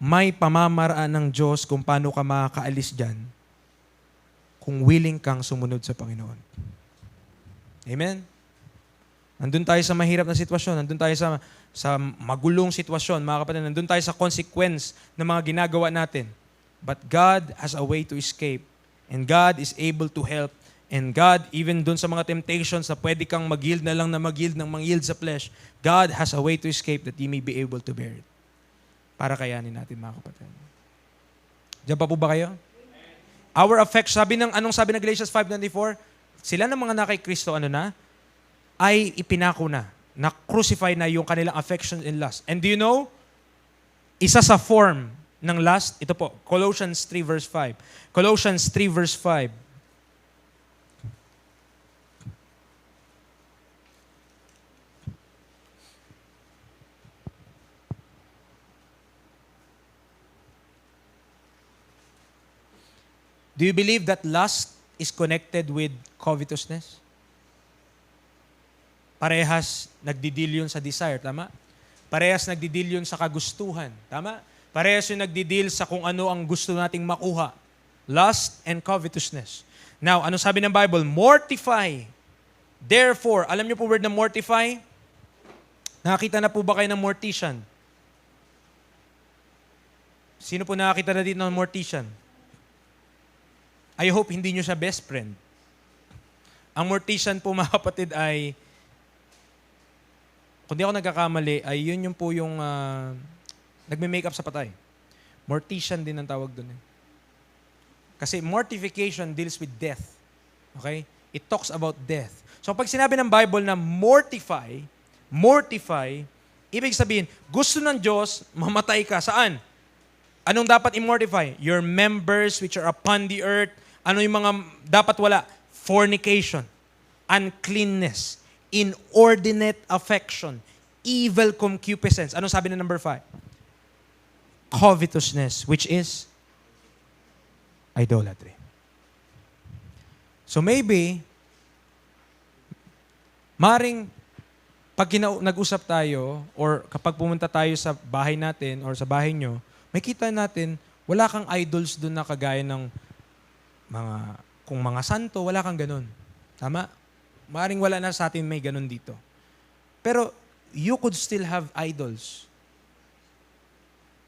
may pamamaraan ng Diyos kung paano ka makakaalis dyan kung willing kang sumunod sa Panginoon. Amen? Nandun tayo sa mahirap na sitwasyon, nandun tayo sa magulong sitwasyon, mga kapatid, nandun tayo sa consequence ng mga ginagawa natin. But God has a way to escape. And God is able to help. And God, even dun sa mga temptations na pwede kang mag-yield na lang na mag-yield ng mang-yield sa flesh, God has a way to escape that you may be able to bear it. Para kayanin natin, mga kapatid. Diyan pa po ba kayo? Our affection, anong sabi ng Galatians 5:24? Sila ng mga nakay Kristo, ay ipinako na crucify na yung kanilang affection and lust. And do you know, isa sa form ng lust, ito po, Colossians 3 verse 5. Colossians 3 verse 5. Do you believe that lust is connected with covetousness? Parehas nagdidil yun sa desire, tama? Parehas nagdidil yun sa kagustuhan, tama? Parehas yung nagdidil sa kung ano ang gusto nating makuha. Lust and covetousness. Now, ano sabi ng Bible? Mortify. Therefore, alam niyo po word na mortify? Nakakita na po ba kayo ng mortician? Sino po nakakita na dito ng mortician? I hope hindi nyo siya best friend. Ang mortician po, mga kapatid, ay, kung di ako nagkakamali, ay yun yung po yung nagme-makeup sa patay. Mortician din ang tawag doon. Kasi mortification deals with death. Okay? It talks about death. So pag sinabi ng Bible na mortify, ibig sabihin, gusto ng Diyos, mamatay ka. Saan? Anong dapat i-mortify? Your members which are upon the earth. Ano yung mga dapat wala? Fornication, uncleanness, inordinate affection, evil concupiscence. Anong sabi na number 5? Covetousness, which is idolatry. So maybe, maring pag nag-usap tayo or kapag pumunta tayo sa bahay natin or sa bahay nyo, may kita natin, wala kang idols doon na kagaya ng kung mga santo, wala kang ganun. Tama? Maring wala na sa atin may ganun dito. Pero you could still have idols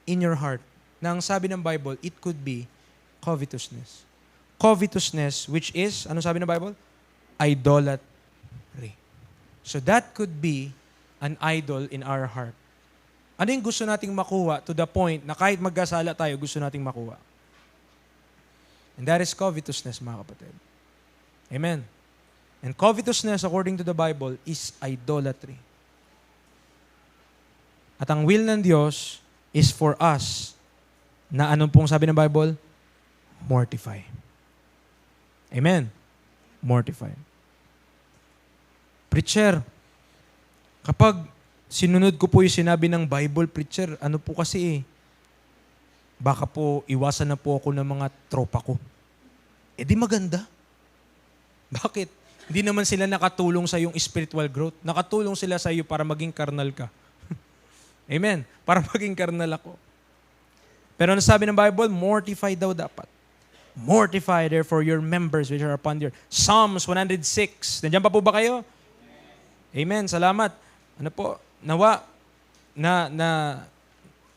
in your heart. Na ang sabi ng Bible, it could be covetousness. Covetousness, which is, ano sabi ng Bible? Idolatry. So that could be an idol in our heart. Ano yung gusto nating makuha to the point na kahit magkasala tayo, gusto nating makuha? And that is covetousness, mga kapatid. Amen. And covetousness, according to the Bible, is idolatry. At ang will ng Diyos is for us na anong pong sabi ng Bible? Mortify. Amen. Mortify. Preacher, kapag sinunod ko po yung sinabi ng Bible, preacher, ano po kasi baka po iwasan na po ako ng mga tropa ko. Eh di maganda. Bakit? Hindi naman sila nakatulong sa yung spiritual growth. Nakatulong sila sa iyo para maging carnal ka. Amen. Para maging carnal ako. Pero ano sabi ng Bible? Mortify daw dapat. Mortify therefore your members which are upon the earth. Psalms 106. Nandiyan pa po ba kayo? Amen. Salamat. Ano po, nawa,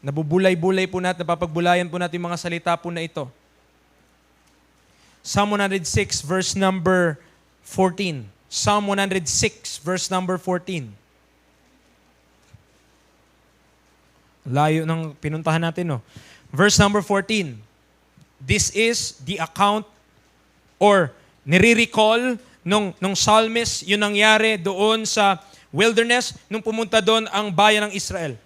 nabubulay-bulay po natin, napapagbulayan po natin yung mga salita po na ito. Psalm 106, verse number 14. Psalm 106, verse number 14. Layo ng pinuntahan natin, no? Verse number 14. This is the account or nire-recall nung psalmist, yun nangyari doon sa wilderness, nung pumunta doon ang bayan ng Israel.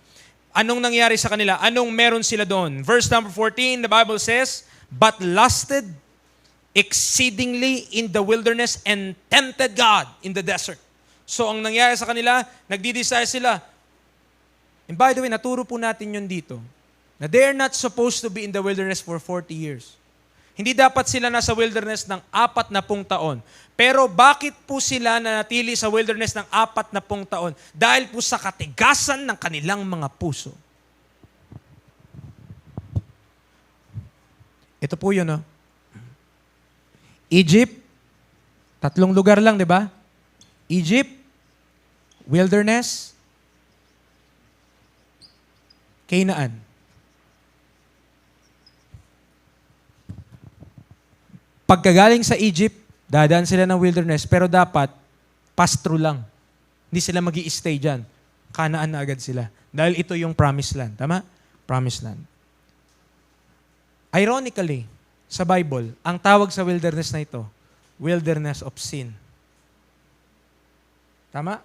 Anong nangyari sa kanila? Anong meron sila doon? Verse number 14, the Bible says, but lusted exceedingly in the wilderness and tempted God in the desert. So ang nangyari sa kanila, nagdi-desire sila. And by the way, naturo po natin yun dito, na they're not supposed to be in the wilderness for 40 years. Hindi dapat sila nasa wilderness ng 40 taon. Pero bakit po sila nanatili sa wilderness ng 40 taon? Dahil po sa katigasan ng kanilang mga puso. Ito po yun, no? Egypt, 3 lugar lang, di ba? Egypt, wilderness, Canaan. Pagkagaling sa Egypt, dadaan sila ng wilderness, pero dapat, pass-through lang. Hindi sila magi-stay dyan. Canaan na agad sila. Dahil ito yung promised land. Tama? Promised land. Ironically, sa Bible, ang tawag sa wilderness na ito, wilderness of sin. Tama?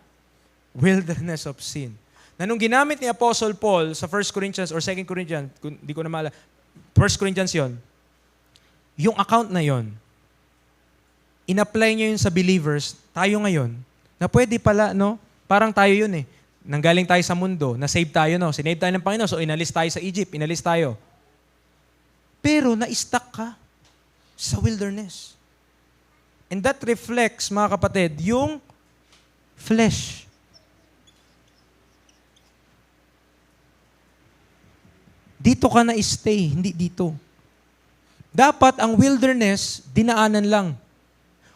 Wilderness of sin. Na nung ginamit ni Apostle Paul sa 1 Corinthians or 2 Corinthians, hindi ko na maalala, 1 Corinthians yon, yung account na yon, in-apply niya yun sa believers, tayo ngayon, na pwede pala, no? Parang tayo yun eh. Nanggaling tayo sa mundo, na-save tayo, no? Sinave tayo ng Panginoon, so inalis tayo sa Egypt, inalis tayo. Pero na-stuck ka sa wilderness. And that reflects, mga kapatid, yung flesh. Dito ka na-stay, hindi dito. Dapat ang wilderness, dinaanan lang.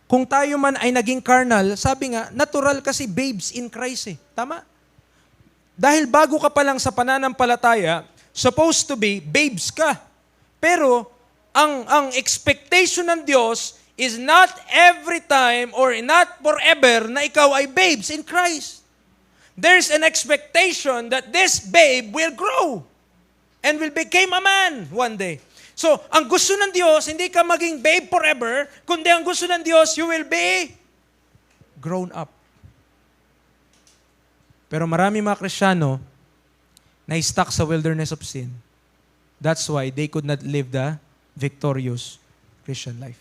Kung tayo man ay naging carnal, sabi nga, natural kasi babes in Christ eh. Tama? Dahil bago ka pa lang sa pananampalataya, supposed to be babes ka. Pero, ang expectation ng Diyos is not every time or not forever na ikaw ay babes in Christ. There's an expectation that this babe will grow and will become a man one day. So, ang gusto ng Diyos, hindi ka maging babe forever, kundi ang gusto ng Diyos, you will be grown up. Pero marami mga Kristiyano na stuck sa wilderness of sin. That's why they could not live the victorious Christian life.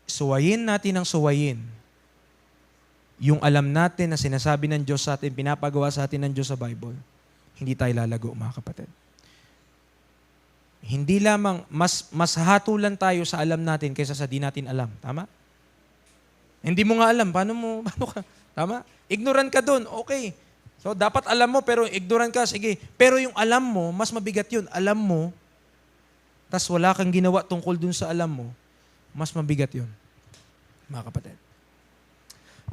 Suwayin natin ang suwayin yung alam natin na sinasabi ng Diyos sa atin, pinapagawa sa atin ng Diyos sa Bible, hindi tayo lalago, mga kapatid. Hindi lamang, mas hatulan tayo sa alam natin kaysa sa di natin alam. Tama? Hindi mo nga alam. Paano ka? Tama? Ignorant ka dun. Okay. So, dapat alam mo, pero ignorant ka. Sige. Pero yung alam mo, mas mabigat yun. Alam mo, tas wala kang ginawa tungkol dun sa alam mo, mas mabigat yun. Mga kapatid.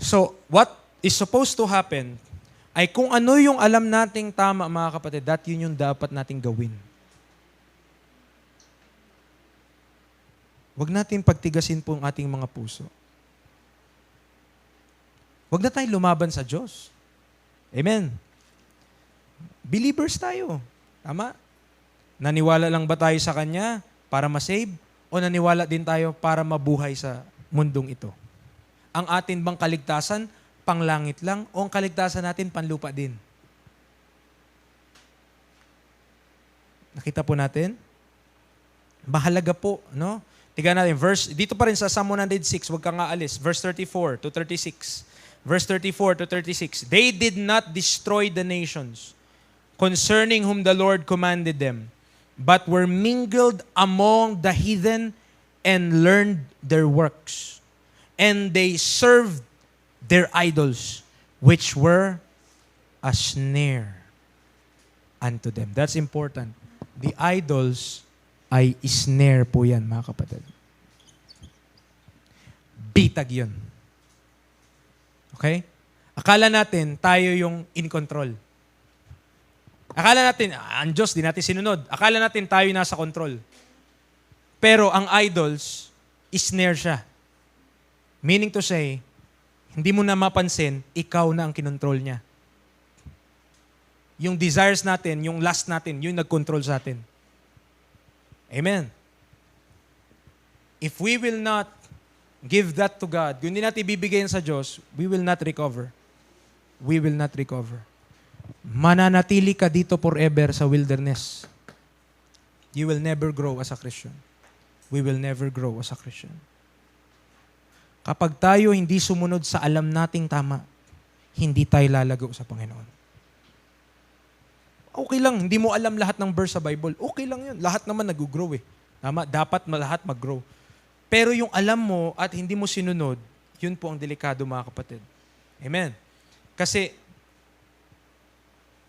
So, what is supposed to happen ay kung ano yung alam nating tama, mga kapatid, yun yung dapat nating gawin. Huwag natin pagtigasin po ang ating mga puso. Huwag na tayong lumaban sa Diyos. Amen. Believers tayo. Tama? Naniwala lang ba tayo sa Kanya para masave? O naniwala din tayo para mabuhay sa mundong ito? Ang atin bang kaligtasan, panglangit lang, o ang kaligtasan natin, panlupa din? Nakita po natin? Mahalaga po, no? Tignan natin, dito pa rin sa Psalm 106, huwag kang aalis, verse 34 to 36. Verse 34 to 36. They did not destroy the nations concerning whom the Lord commanded them, but were mingled among the heathen and learned their works. And they served their idols, which were a snare unto them. That's important. The idols ay snare po yan, mga kapatid. bitag yun. Okay? Akala natin tayo yung in control. Akala natin, ang Diyos, di natin sinunod. Akala natin tayo nasa control. Pero ang idols, snare siya. Meaning to say, hindi mo na mapansin, ikaw na ang kinontrol niya. Yung desires natin, yung lust natin, yung nag-control sa atin. Amen. If we will not give that to God, kung hindi natin ibibigay sa Diyos, we will not recover. We will not recover. Mananatili ka dito forever sa wilderness. You will never grow as a Christian. We will never grow as a Christian. Kapag tayo hindi sumunod sa alam nating tama, hindi tayo lalago sa Panginoon. Okay lang, hindi mo alam lahat ng verse sa Bible. Okay lang yun. Lahat naman nag-grow eh. Tama? Dapat lahat mag-grow. Pero yung alam mo at hindi mo sinunod, yun po ang delikado mga kapatid. Amen. Kasi,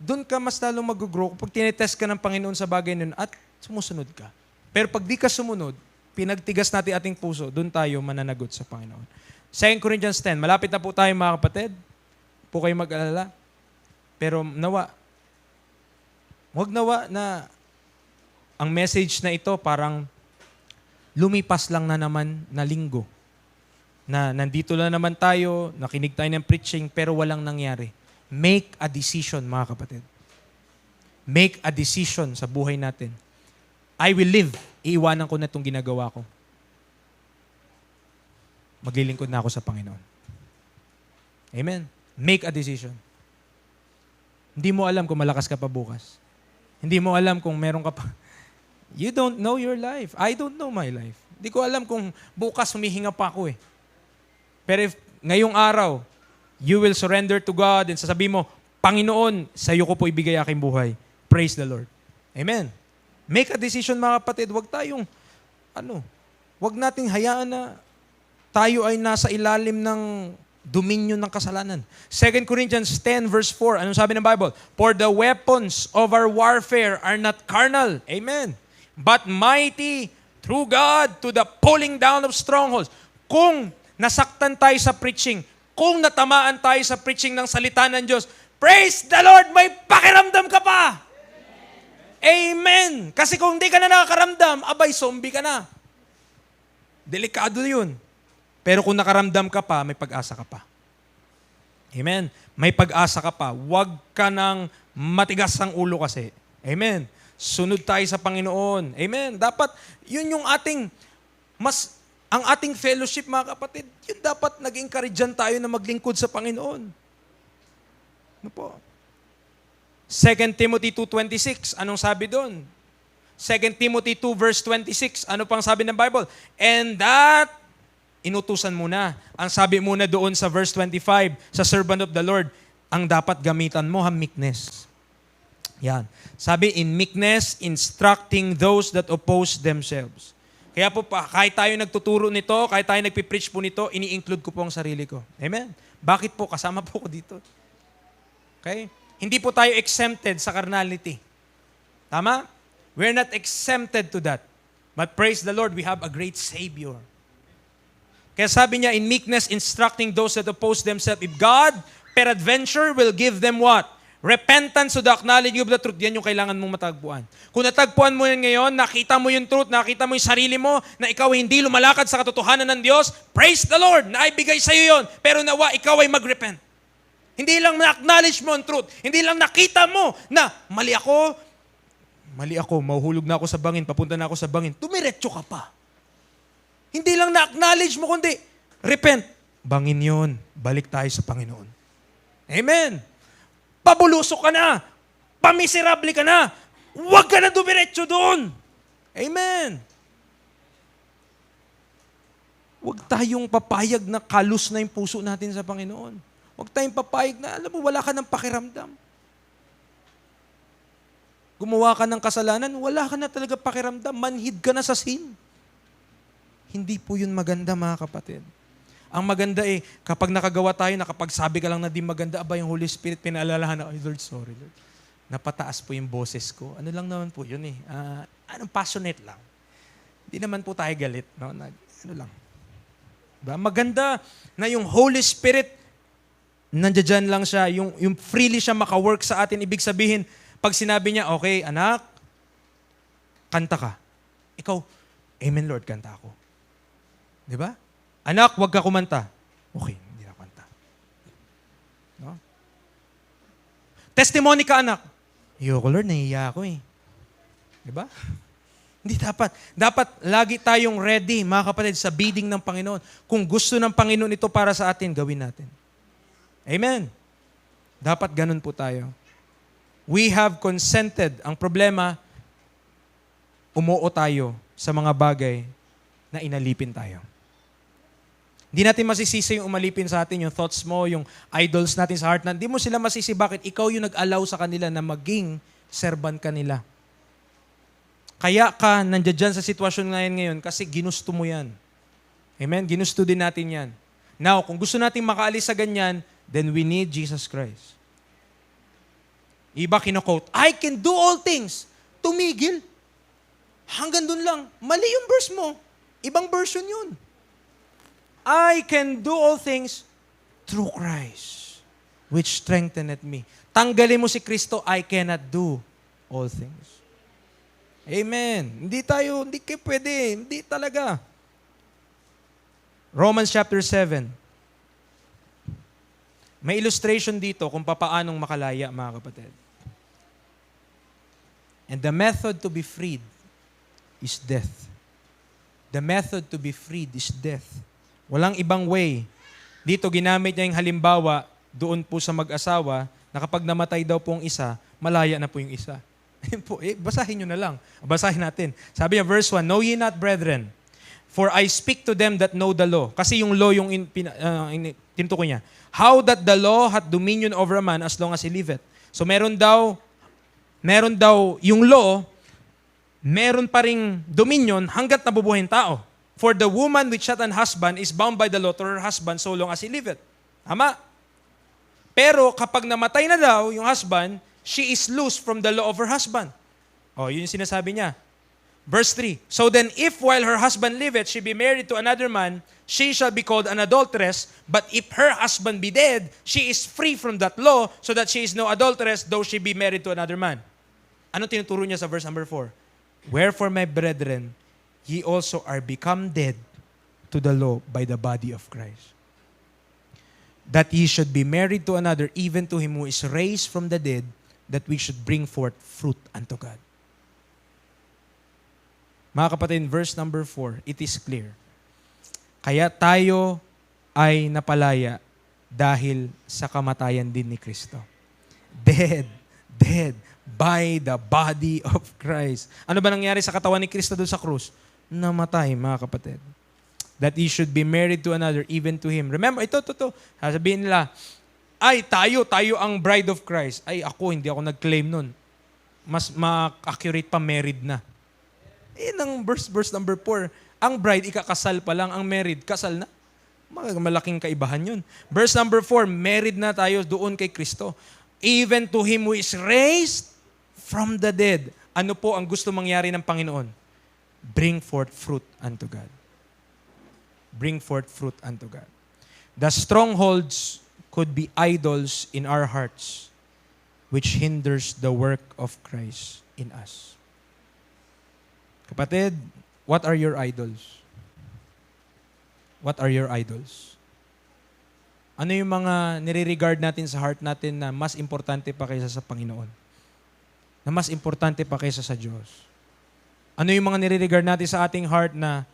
doon ka mas lalong mag-grow kapag tinetest ka ng Panginoon sa bagay nun at sumusunod ka. Pero pag di ka sumunod, pinagtigas natin ating puso, doon tayo mananagot sa Panginoon. 2 Corinthians 10, malapit na po tayo mga kapatid. Po kayo mag-alala. Pero wag nawa na ang message na ito parang lumipas lang na naman na linggo. Na nandito lang naman tayo, nakinig tayo ng preaching, pero walang nangyari. Make a decision, mga kapatid. Make a decision sa buhay natin. I will live. Iiwanan ko na itong ginagawa ko. Maglilingkod na ako sa Panginoon. Amen. Make a decision. Hindi mo alam kung malakas ka pa bukas. Hindi mo alam kung meron ka pa. You don't know your life. I don't know my life. Hindi ko alam kung bukas humihinga pa ako eh. Pero if ngayong araw, you will surrender to God and sasabihin mo, Panginoon, sa iyo ko po ibigay aking buhay. Praise the Lord. Amen. Make a decision mga kapatid. Wag nating hayaan na tayo ay nasa ilalim ng dominion ng kasalanan. 2 Corinthians 10 verse 4, anong sabi ng Bible? For the weapons of our warfare are not carnal. Amen. But mighty through God to the pulling down of strongholds. Kung nasaktan tayo sa preaching, kung natamaan tayo sa preaching ng salita ng Diyos, praise the Lord, may pakiramdam ka pa. Amen. Kasi kung hindi ka na nakakaramdam, abay, zombie ka na. Delikado yun. Pero kung nakaramdam ka pa, may pag-asa ka pa. Amen. May pag-asa ka pa. Huwag ka nang matigas ang ulo kasi. Amen. Sunod tayo sa Panginoon. Amen. Dapat, yun yung ang ating fellowship, mga kapatid, yun dapat nag-encouragean tayo na maglingkod sa Panginoon. Ano po? 2 Timothy 2:26, anong sabi doon? 2 Timothy 2 verse 26, ano pang sabi ng Bible? And that, inutusan muna. Ang sabi muna doon sa verse 25, sa servant of the Lord, ang dapat gamitan mo, meekness. Yan. Sabi, in meekness, instructing those that oppose themselves. Kaya po, kahit tayo nagtuturo nito, kahit tayo nagpipreach po nito, ini-include ko po ang sarili ko. Amen? Bakit po? Kasama po ko dito. Okay? Hindi po tayo exempted sa carnality. Tama? We're not exempted to that. But praise the Lord, we have a great Savior. Kaya sabi niya, in meekness, instructing those that oppose themselves. If God, peradventure, will give them what? Repentance to the acknowledging of the truth. Yan yung kailangan mong matagpuan. Kung natagpuan mo yan ngayon, nakita mo yung truth, nakita mo yung sarili mo, na ikaw hindi lumalakad sa katotohanan ng Diyos, praise the Lord, naibigay sa iyo yun. Pero nawa, ikaw ay mag-repent. Hindi lang na-acknowledge mo ang truth. Hindi lang nakita mo na mali ako, mahuhulog na ako sa bangin, papunta na ako sa bangin. Tumiretso ka pa. Hindi lang na-acknowledge mo, kundi repent. Bangin yun. Balik tayo sa Panginoon. Amen. Pabulusok ka na. Pamiserable ka na. Huwag ka na dumiretso doon. Amen. Huwag tayong papayag na kalus na yung puso natin sa Panginoon. Huwag tayong papayag na, alam mo, wala ka ng pakiramdam. Gumawa ka ng kasalanan, wala ka na talaga pakiramdam. Manhid ka na sa sin. Hindi po yun maganda, mga kapatid. Ang maganda kapag nakagawa tayo, nakapagsabi ka lang na di maganda, aba yung Holy Spirit, pinaalalahan na, Lord, sorry, Lord. Napataas po yung boses ko. Ano lang naman po yun passionate lang. Hindi naman po tayo galit. No? Ano lang. Diba? Maganda na yung Holy Spirit, nandiyan lang siya, yung freely siya maka-work sa atin. Ibig sabihin, pag sinabi niya, okay, anak, kanta ka. Ikaw, Amen Lord, kanta ako. Di ba? Anak, wag ka kumanta. Okay, hindi na kanta. No? Testimony ka, anak. Ayoko Lord, nahihiya ako eh. Di ba? Hindi dapat. Dapat lagi tayong ready, mga kapatid, sa bidding ng Panginoon. Kung gusto ng Panginoon ito para sa atin, gawin natin. Amen. Dapat ganun po tayo. We have consented. Ang problema, umuo tayo sa mga bagay na inalipin tayo. Hindi natin masisisi yung umalipin sa atin, yung thoughts mo, yung idols natin sa heart. Hindi mo sila masisi. Bakit? Ikaw yung nag-allow sa kanila na maging servant kanila. Kaya ka nandiyan sa sitwasyon ngayon kasi ginusto mo yan. Amen? Ginusto din natin yan. Now, kung gusto natin makaalis sa ganyan, then we need Jesus Christ. Iba kino-quote, I can do all things. Tumigil. Hanggang dun lang. Mali yung verse mo. Ibang version yun. I can do all things through Christ, which strengtheneth me. Tanggalin mo si Kristo, I cannot do all things. Amen. Hindi kayo pwede. Hindi talaga. Romans chapter 7. May illustration dito kung papaanong makalaya, mga kapatid. And the method to be freed is death. The method to be freed is death. Walang ibang way. Dito ginamit niya yung halimbawa doon po sa mag-asawa na kapag namatay daw po ang isa, malaya na po yung isa. Basahin nyo na lang. Basahin natin. Sabi niya, verse 1, Know ye not, brethren, for I speak to them that know the law. Kasi yung law yung tinutukoy niya. How that the law hath dominion over a man as long as he liveth. So meron daw yung law, meron pa ring dominion hanggat nabubuhay ang tao. For the woman which hath an husband is bound by the law to her husband so long as he liveth. Tama? Pero kapag namatay na daw yung husband, she is loose from the law of her husband. Yun yung sinasabi niya. Verse 3, So then if while her husband liveth, she be married to another man, she shall be called an adulteress, but if her husband be dead, she is free from that law, so that she is no adulteress, though she be married to another man. Ano tinuturo niya sa verse number 4? Wherefore, my brethren, ye also are become dead to the law by the body of Christ, that ye should be married to another, even to him who is raised from the dead, that we should bring forth fruit unto God. Mga kapatid, verse number 4, it is clear. Kaya tayo ay napalaya dahil sa kamatayan din ni Kristo. Dead by the body of Christ. Ano ba nangyari sa katawan ni Kristo doon sa krus? Namatay, mga kapatid. That he should be married to another, even to him. Remember, ito. Sasabihin nila, tayo ang bride of Christ. Hindi ako nag-claim nun. Mas accurate pa, married na. Ang verse number 4. Ang bride, ikakasal pa lang. Ang married, kasal na. Malaking kaibahan yun. Verse number 4, married na tayo doon kay Kristo. Even to him who is raised from the dead. Ano po ang gusto mangyari ng Panginoon? Bring forth fruit unto God. Bring forth fruit unto God. The strongholds could be idols in our hearts, which hinders the work of Christ in us. Kapatid, what are your idols? What are your idols? Ano yung mga nire-regard natin sa heart natin na mas importante pa kaysa sa Panginoon? Na mas importante pa kaysa sa Diyos? Ano yung mga nire-regard natin sa ating heart na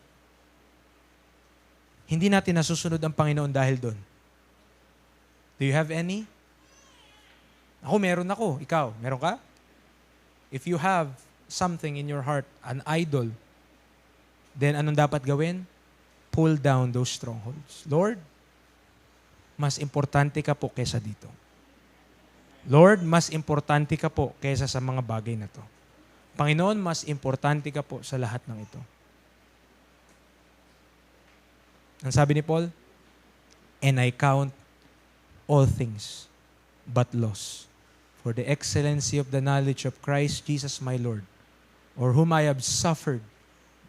hindi natin nasusunod ang Panginoon dahil doon? Do you have any? Meron ako. Ikaw, meron ka? If you have something in your heart, an idol, then anong dapat gawin? Pull down those strongholds. Lord, mas importante ka po kaysa dito. Lord, mas importante ka po kaysa sa mga bagay na to. Panginoon, mas importante ka po sa lahat ng ito. Ang sabi ni Paul, And I count all things but loss for the excellency of the knowledge of Christ Jesus my Lord, or whom I have suffered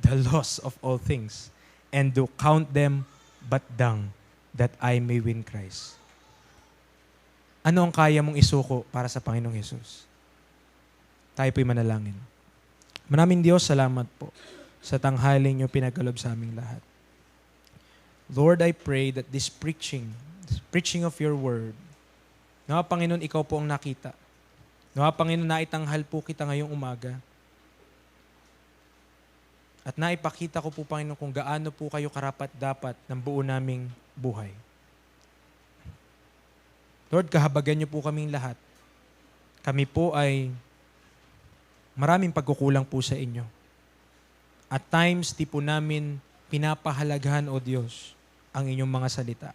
the loss of all things, and do count them but dung, that I may win Christ. Ano ang kaya mong isuko para sa Panginoong Hesus? Tayo po'y manalangin. Maraming Diyos, salamat po sa tanghaling niyo pinagalob sa aming lahat. Lord, I pray that this preaching of your word, nawa Panginoon, ikaw po ang nakita. Nawa Panginoon, naitanghal po kita ngayong umaga. At naipakita ko po, Panginoon, kung gaano po kayo karapat-dapat ng buo naming buhay. Lord, kahabagan niyo po kaming lahat. Kami po ay maraming pagkukulang po sa inyo. At times, di po namin pinapahalagahan, O Diyos, ang inyong mga salita.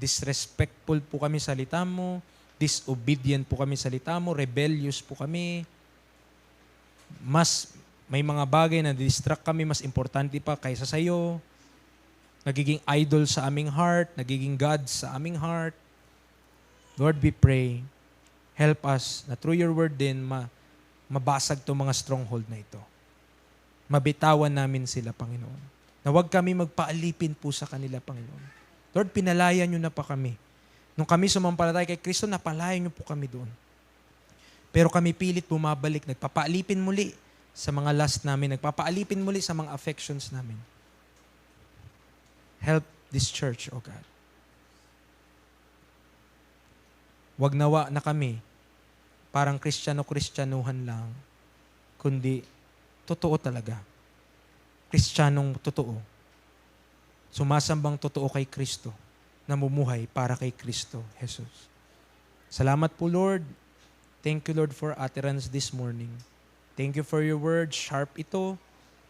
Disrespectful po kami sa salita mo, disobedient po kami sa salita mo, rebellious po kami. Mas may mga bagay na distract kami, mas importante pa kaysa sa iyo. Nagiging idol sa aming heart, nagiging God sa aming heart. Lord, we pray, help us na through your word din, mabasag itong mga stronghold na ito. Mabitawan namin sila, Panginoon. Na huwag kami magpaalipin po sa kanila, Panginoon. Lord, pinalaya niyo na pa kami. Nung kami sumampalataya kay Kristo, napalaya niyo po kami doon. Pero kami pilit bumabalik, nagpapaalipin muli sa mga lust namin, nagpapaalipin muli sa mga affections namin. Help this church, O God. Huwag nawa na kami parang Kristiyano-Kristyanuhan lang, kundi totoo talaga. Kristiyanong totoo. Sumasambang totoo kay Kristo, namumuhay para kay Kristo, Jesus. Salamat po, Lord. Thank you, Lord, for utterance this morning. Thank you for your word. Sharp ito,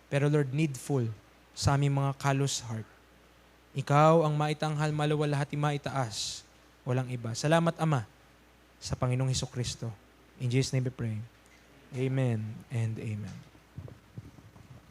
pero Lord, needful sa aming mga callous heart. Ikaw ang maitanghal, malawalhati, maitaas. Walang iba. Salamat, Ama, sa Panginoong Hesukristo. In Jesus' name we pray. Amen and amen.